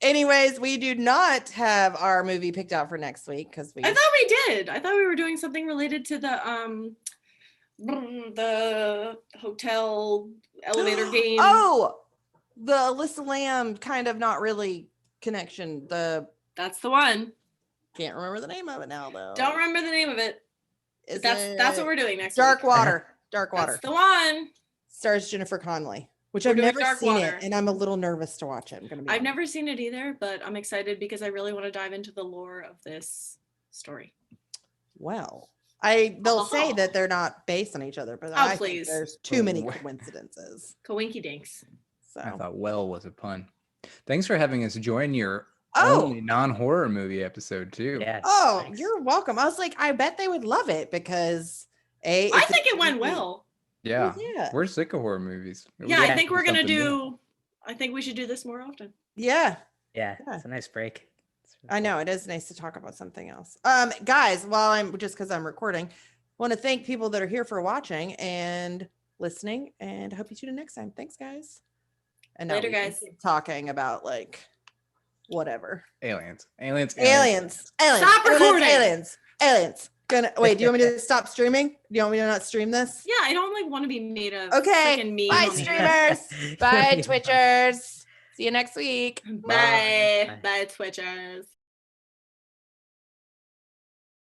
Anyways, we do not have our movie picked out for next week because I thought we did. I thought we were doing something related to the hotel elevator game. Oh, the Alyssa Lamb kind of not really connection. That's the one. Can't remember the name of it now though. Don't remember the name of it. Is That's what we're doing next Dark week. Water. Dark Water. That's the one. Stars Jennifer Connelly, which We're I've doing never Dark seen Water. it, and I'm a little nervous to watch it. I'm gonna be I've honest. never seen it either, but I'm excited because I really want to dive into the lore of this story. Well, they'll say that they're not based on each other, but I think please. there's too many Oh. coincidences. Coinky dinks. So I thought well was a pun. Thanks for having us join your only non-horror movie episode too. Yeah. Oh, nice. you're welcome. I was like, I bet they would love it because I think it went well. Yeah. Yeah. We're sick of horror movies. Yeah, I think we're gonna Something new. do. I think we should do this more often. Yeah. Yeah, Yeah. it's a nice break. It's really I know it is nice to talk about something else. Guys, while I'm because I'm recording, want to thank people that are here for watching and listening, and I hope you tune in next time. Thanks, guys. And now Later, we can guys. keep talking about like whatever. Aliens. Aliens. Stop recording. Aliens. Gonna wait. Do you want me to stop streaming? Do you want me to not stream this? Yeah, I don't like want to be made of. Okay. freaking meme Bye, on the streamers. Bye, Twitchers. See you next week. internet. Bye. Bye. Bye, Twitchers.